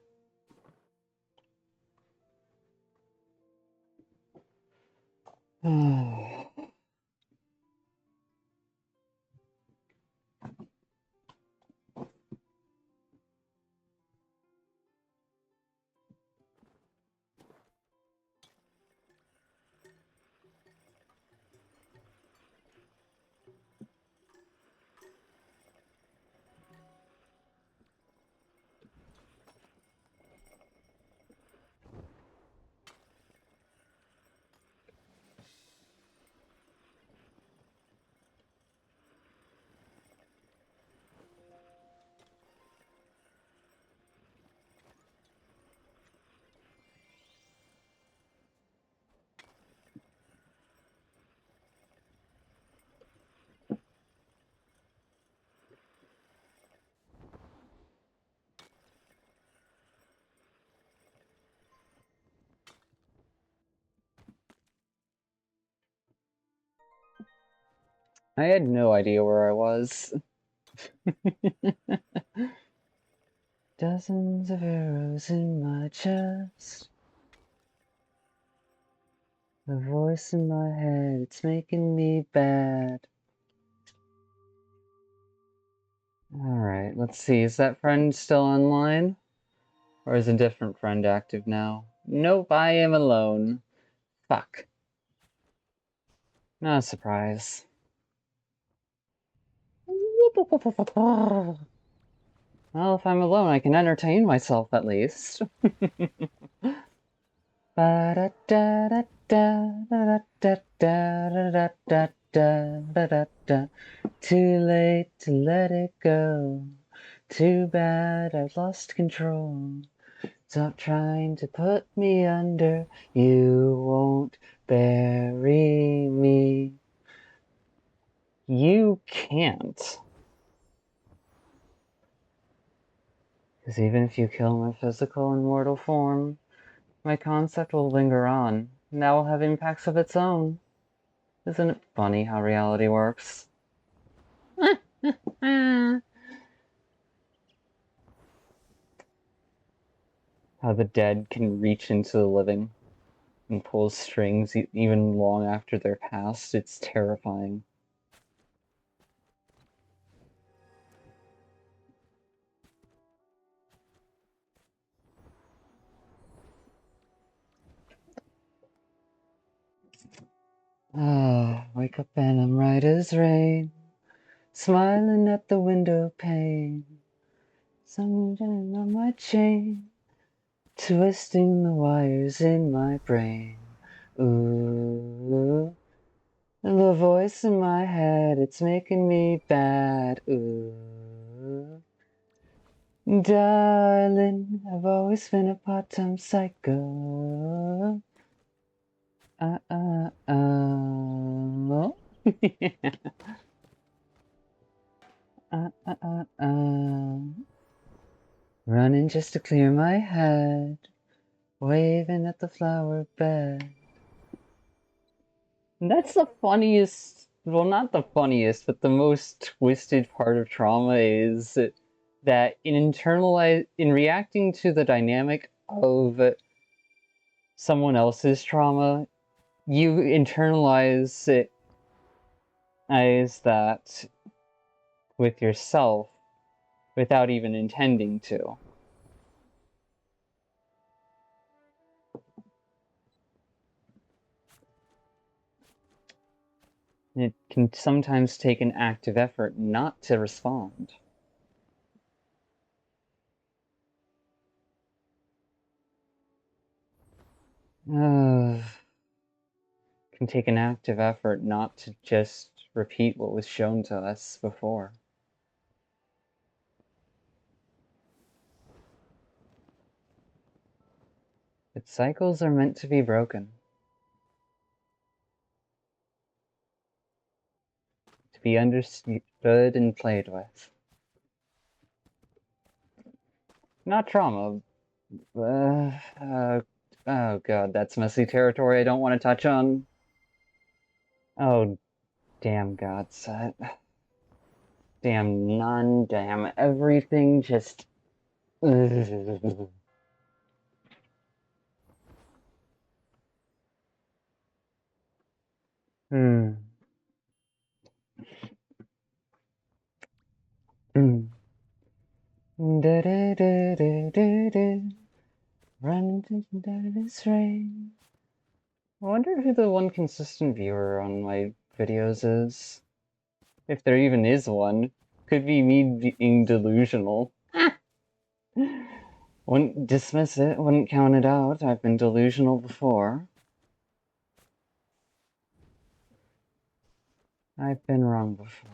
I had no idea where I was. Dozens of arrows in my chest. The voice in my head, it's making me bad. Alright, let's see. Is that friend still online? Or is a different friend active now? Nope, I am alone. Fuck. Not a surprise. Well, if I'm alone, I can entertain myself at least. Too late to let it go. Too bad I've lost control. Stop trying to put me under. You won't bury me. You can't. Because even if you kill my physical and mortal form, my concept will linger on, and that will have impacts of its own. Isn't it funny how reality works? How the dead can reach into the living and pull strings even long after they're past. It's terrifying. Wake up and I'm right as rain, smiling at the window pane. Someone on my chain, twisting the wires in my brain. Ooh, the voice in my head, it's making me bad. Ooh, darling, I've always been a part-time psycho. Running just to clear my head, waving at the flower bed. That's the funniest, well, not the funniest, but the most twisted part of trauma is that in reacting to the dynamic of someone else's trauma, you internalize it as that with yourself without even intending to. It can sometimes take an active effort not to respond. Can take an active effort not to just repeat what was shown to us before. But cycles are meant to be broken. To be understood and played with. Not trauma. Oh god, that's messy territory I don't want to touch on. Oh, damn god set. Damn none, damn everything, just... Hmm. Run into this rain. I wonder who the one consistent viewer on my videos is. If there even is one. Could be me being delusional. Wouldn't dismiss it, wouldn't count it out. I've been delusional before. I've been wrong before.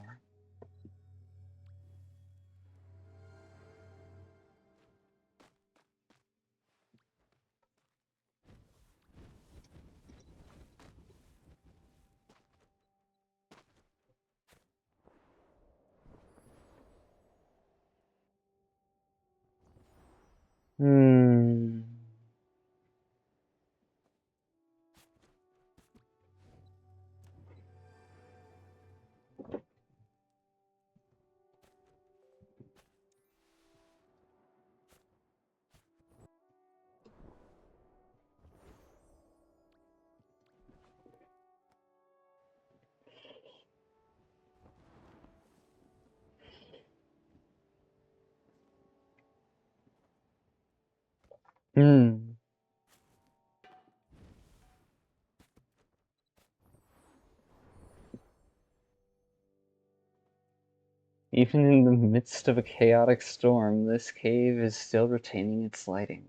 Even in the midst of a chaotic storm, this cave is still retaining its lighting.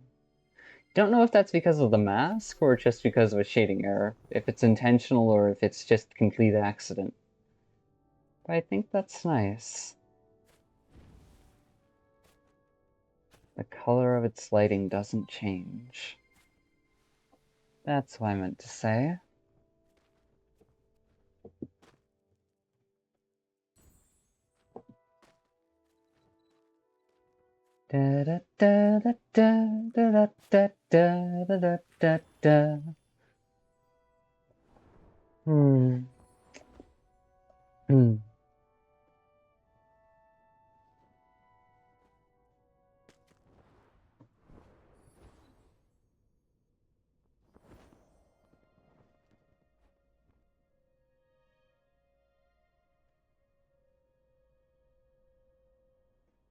Don't know if that's because of the mask or just because of a shading error, if it's intentional or if it's just complete accident. But I think that's nice. The color of its lighting doesn't change. That's what I meant to say. Da da da da da da da da da da da.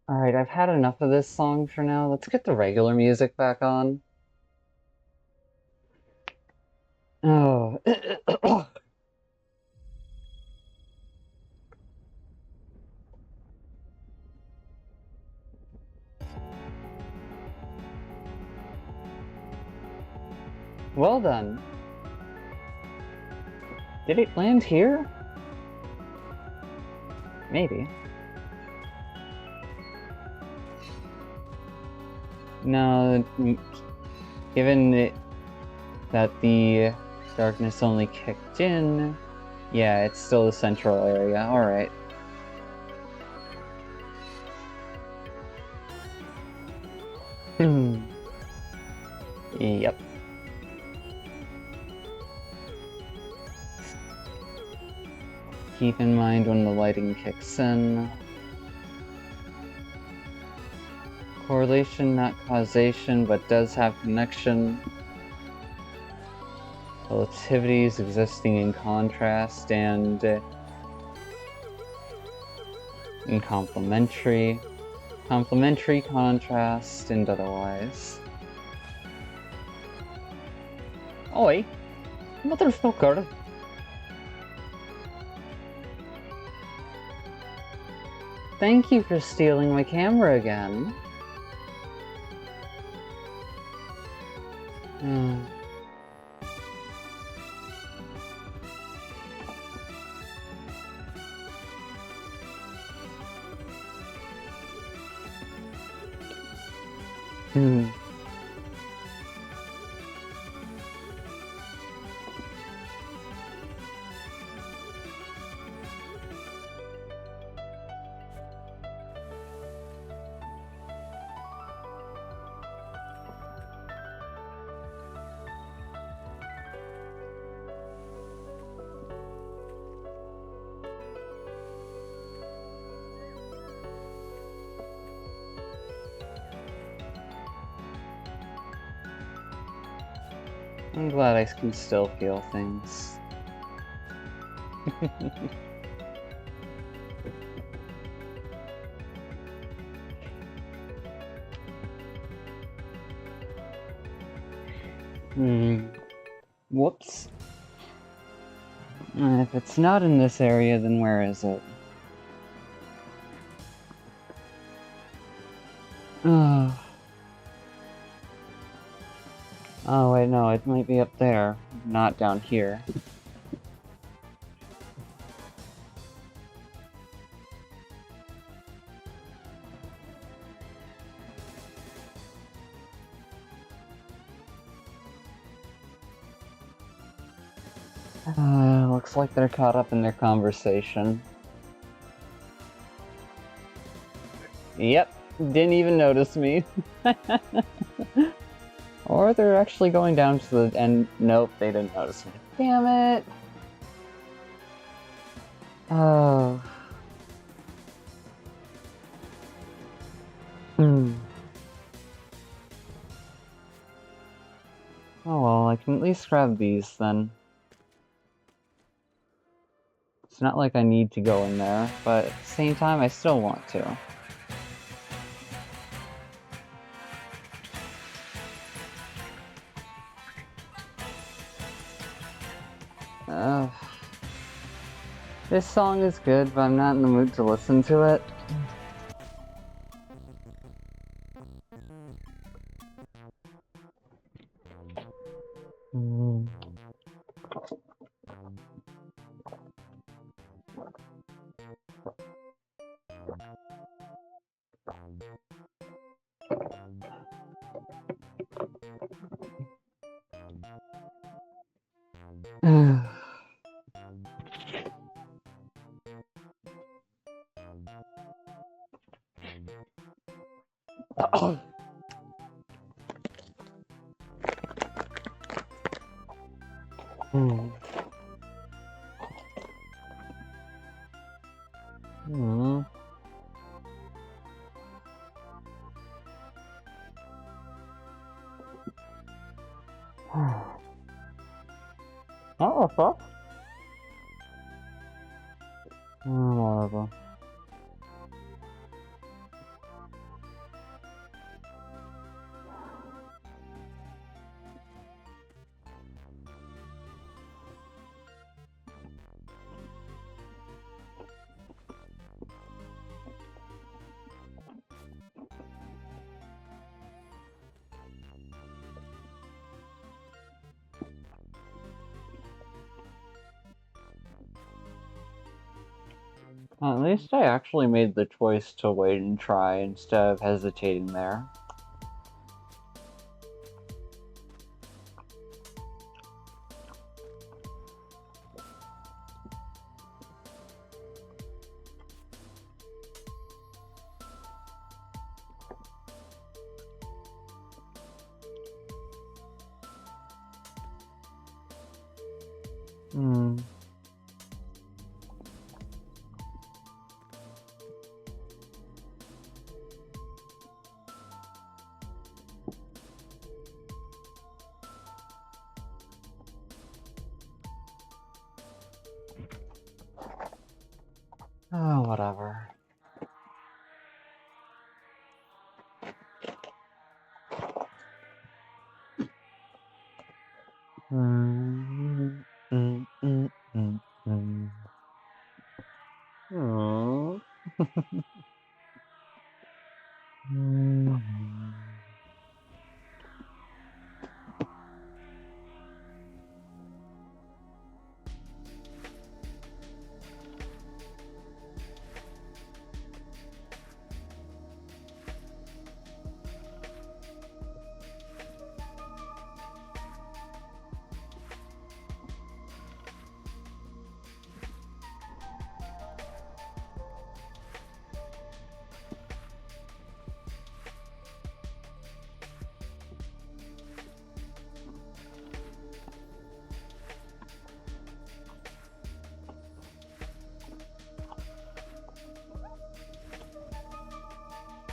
Alright, I've had enough of this song for now. Let's get the regular music back on. Oh. Well done. Did it land here? Maybe. No, given that the darkness only kicked in, yeah, it's still the central area. Alright. Yep. Keep in mind when the lighting kicks in. Correlation, not causation, but does have connection. relativities existing in contrast and in complementary, contrast, and otherwise. Oi! Motherfucker! Thank you for stealing my camera again. I'm glad I can still feel things. Whoops. If it's not in this area, then where is it? Oh wait, no, it might be up there, not down here. Looks like they're caught up in their conversation. Yep, didn't even notice me. Or they're actually going down to the end. Nope, they didn't notice me. Damn it! Oh. Oh well, I can at least grab these then. It's not like I need to go in there, but at the same time, I still want to. This song is good, but I'm not in the mood to listen to it. Oh, fuck. Whatever. At least I actually made the choice to wait and try instead of hesitating there. Oh, whatever. Oh.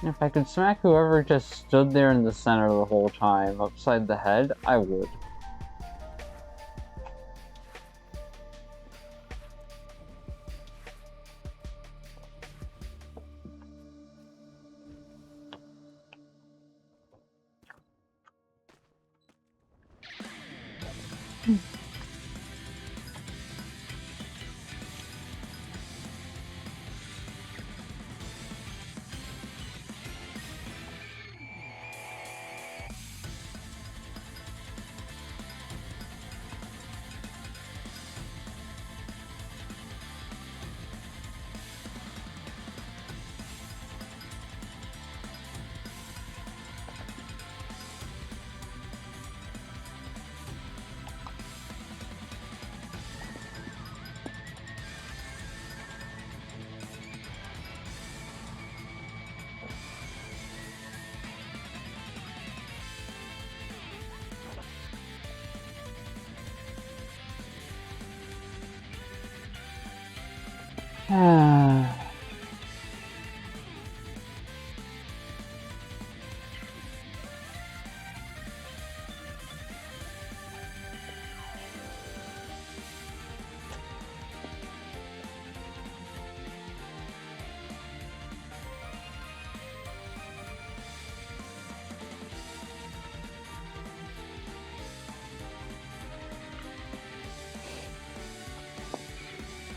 If I could smack whoever just stood there in the center the whole time upside the head, I would.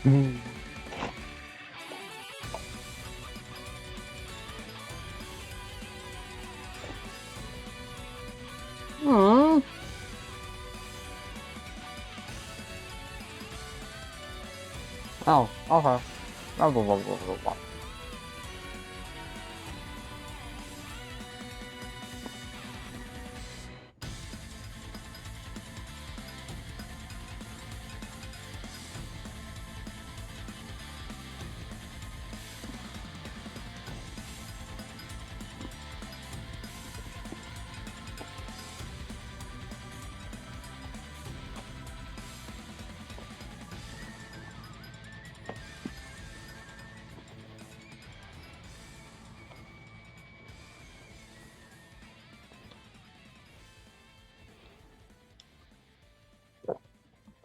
Hmm. Oh, okay. Blah, blah, blah, blah, blah, blah.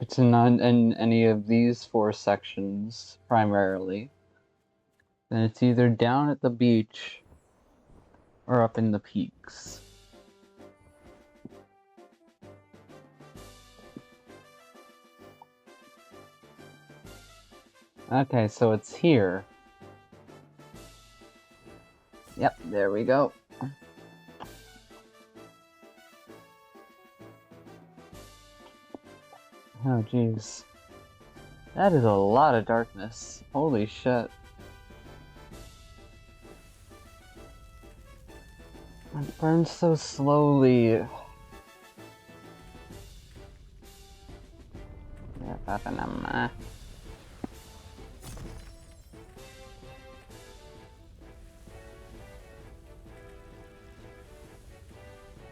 It's not in any of these four sections, primarily. Then it's either down at the beach or up in the peaks. Okay, so it's here. Yep, there we go. Oh, jeez. That is a lot of darkness. Holy shit. It burns so slowly.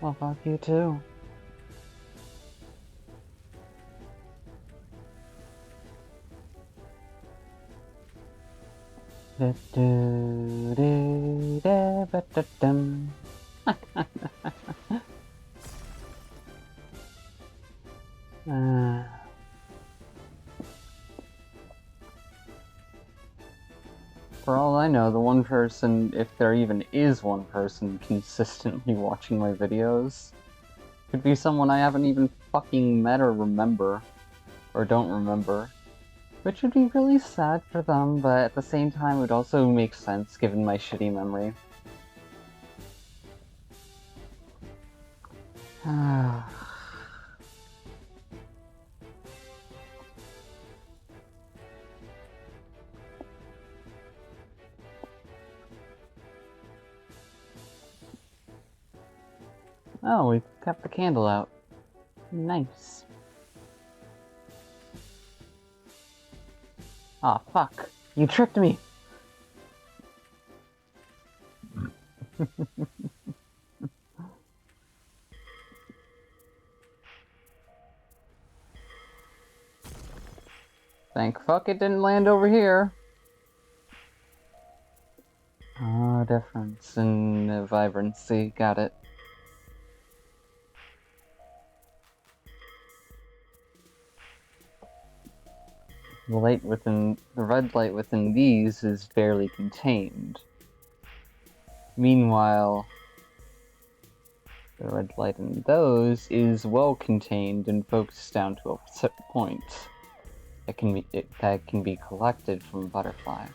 Well, fuck you too. I know, the one person, if there even is one person consistently watching my videos, could be someone I haven't even fucking met or remember, or don't remember. Which would be really sad for them, but at the same time would also make sense given my shitty memory. Oh, we kept the candle out. Nice. Aw, fuck. You tricked me! Thank fuck it didn't land over here. Ah, difference in vibrancy. Got it. The red light within these is barely contained. Meanwhile, the red light in those is well contained and focused down to a set point that can be collected from a butterfly.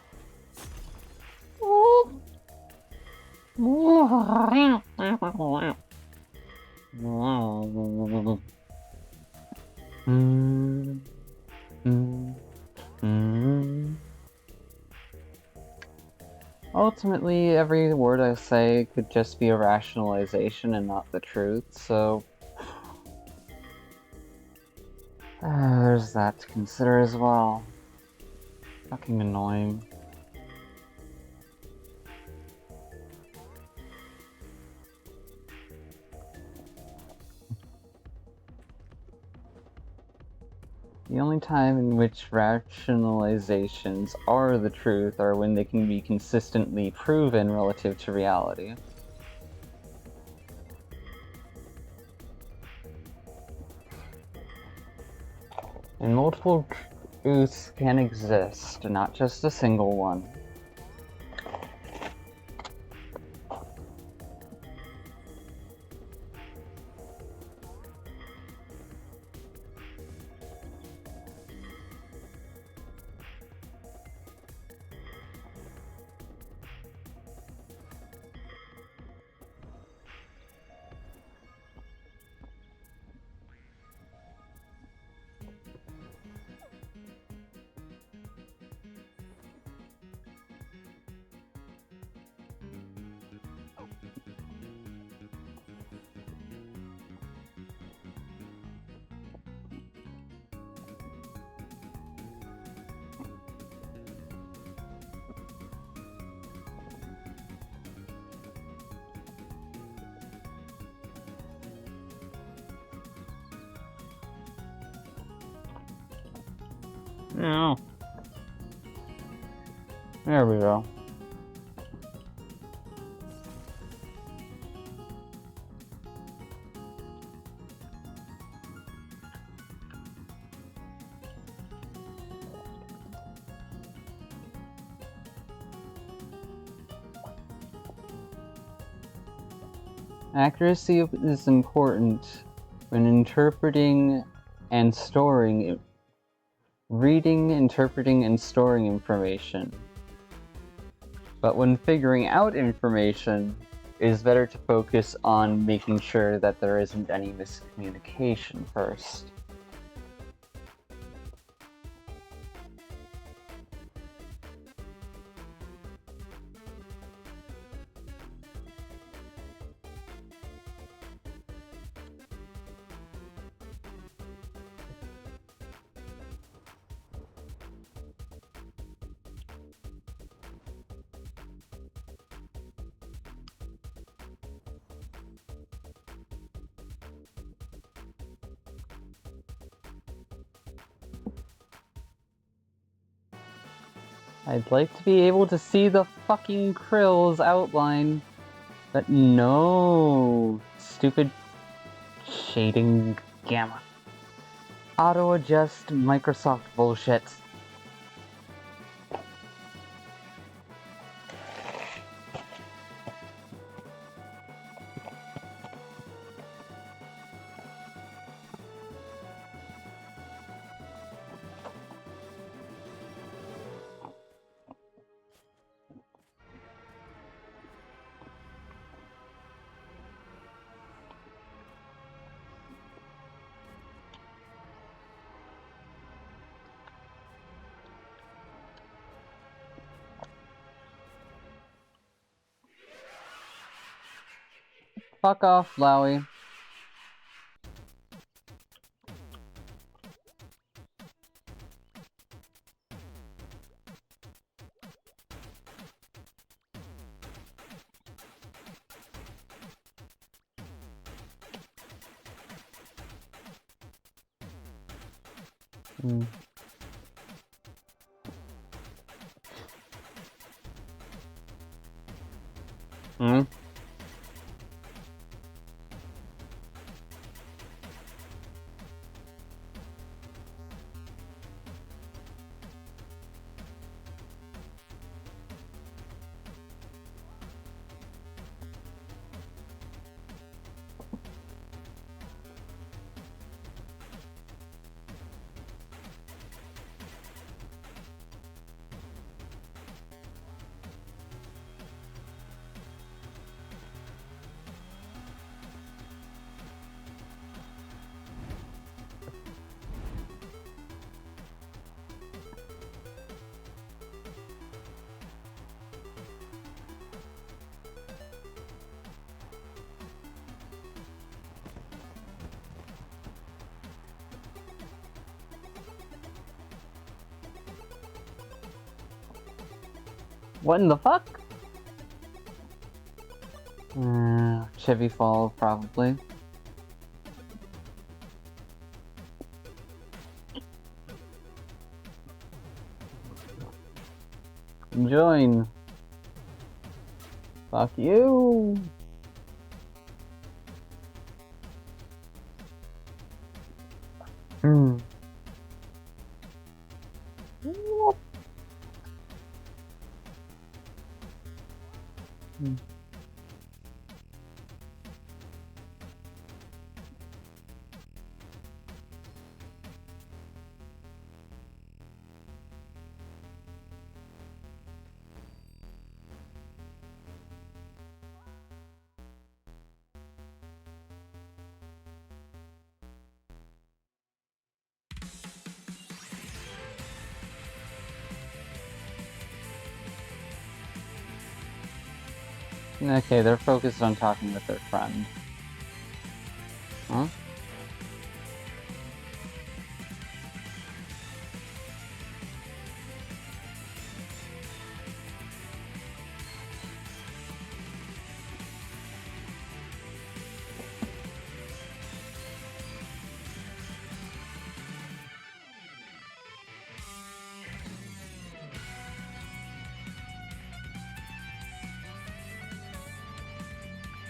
Ultimately, every word I say could just be a rationalization and not the truth, so there's that to consider as well. Fucking annoying. The only time in which rationalizations are the truth are when they can be consistently proven relative to reality. And multiple truths can exist, not just a single one. No. There we go. Accuracy is important when interpreting and storing reading, interpreting, and storing information. But when figuring out information, it is better to focus on making sure that there isn't any miscommunication first. I'd like to be able to see the fucking Krill's outline, but no, stupid shading gamma. Auto-adjust Microsoft bullshit. Fuck off, Flowey. Hmm. Hmm? What in the fuck? Chivy Fall, probably. Join. Fuck you. Hmm. Hmm. Okay, they're focused on talking with their friend. Huh?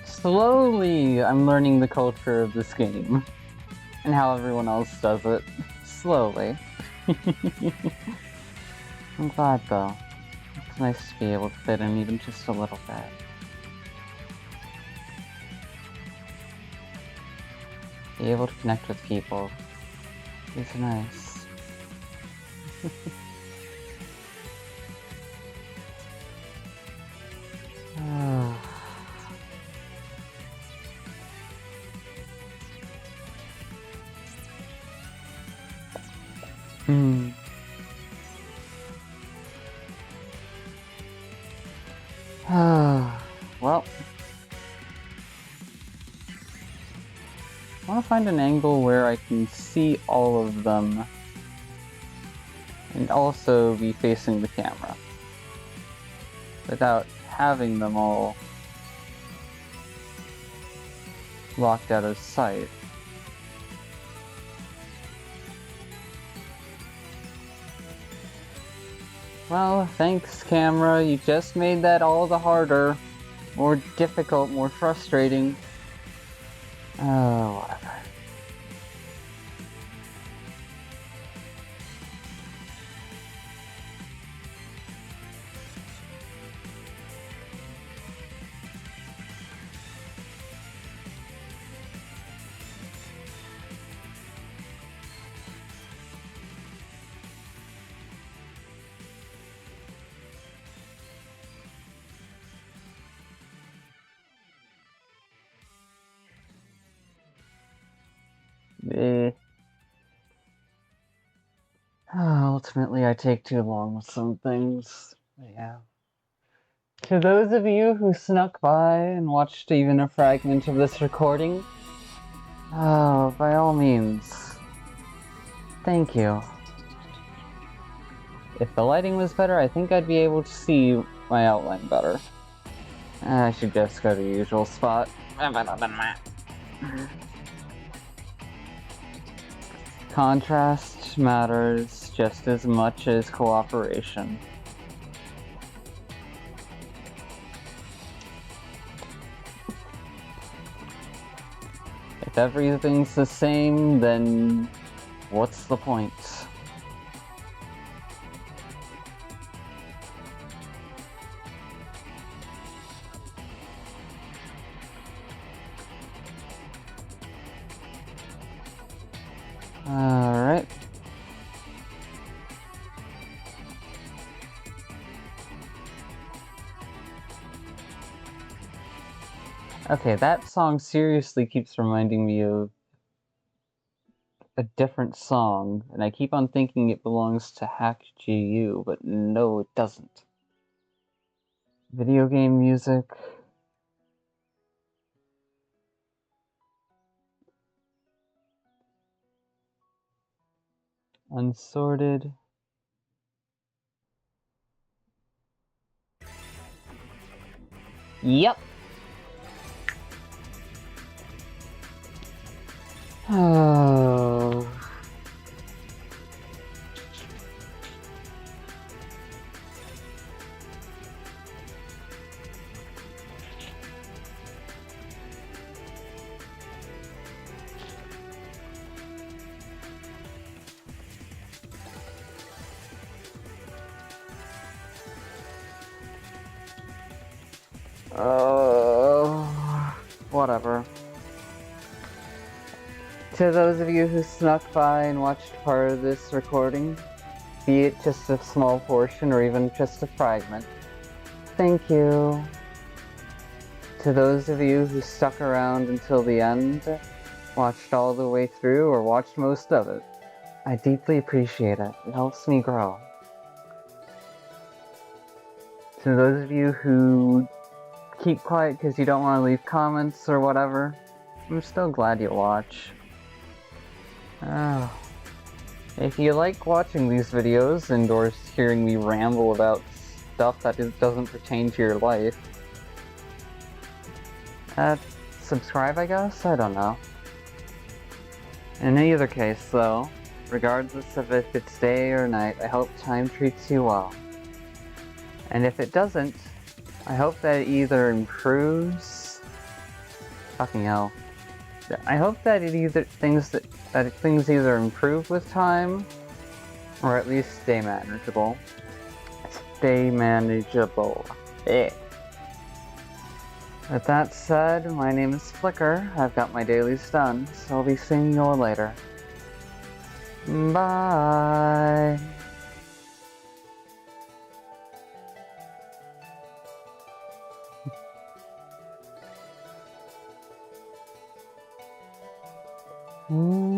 Slowly, I'm learning the culture of this game. And how everyone else does it. Slowly. I'm glad, though. It's nice to be able to fit in even just a little bit. Be able to connect with people is nice. Hmm. Well, I want to find an angle where I can see all of them and also be facing the camera without having them all locked out of sight. Well, thanks, camera. You just made that all the harder. More difficult, more frustrating. Oh, whatever. Ultimately, I take too long with some things. Yeah. To those of you who snuck by and watched even a fragment of this recording, oh, by all means, thank you. If the lighting was better, I think I'd be able to see my outline better. I should just go to the usual spot. Contrast matters just as much as cooperation. If everything's the same, then what's the point? Alright. Okay, that song seriously keeps reminding me of a different song, and I keep on thinking it belongs to Hack GU, but no, it doesn't. Video game music. Unsorted. Yep. Oh. Whatever. To those of you who snuck by and watched part of this recording, be it just a small portion or even just a fragment, thank you. To those of you who stuck around until the end, watched all the way through, or watched most of it, I deeply appreciate it. It helps me grow. To those of you who keep quiet because you don't want to leave comments or whatever, I'm still glad you watch. If you like watching these videos and or hearing me ramble about stuff that doesn't pertain to your life, subscribe, I guess? I don't know. In either case, though, regardless of if it's day or night, I hope time treats you well. And if it doesn't, I hope that it either improves... Fucking hell. I hope that things either improve with time, or at least stay manageable. Stay manageable. Eh. With that said, my name is Flicker. I've got my dailies done, so I'll be seeing you all later. Bye. Mm.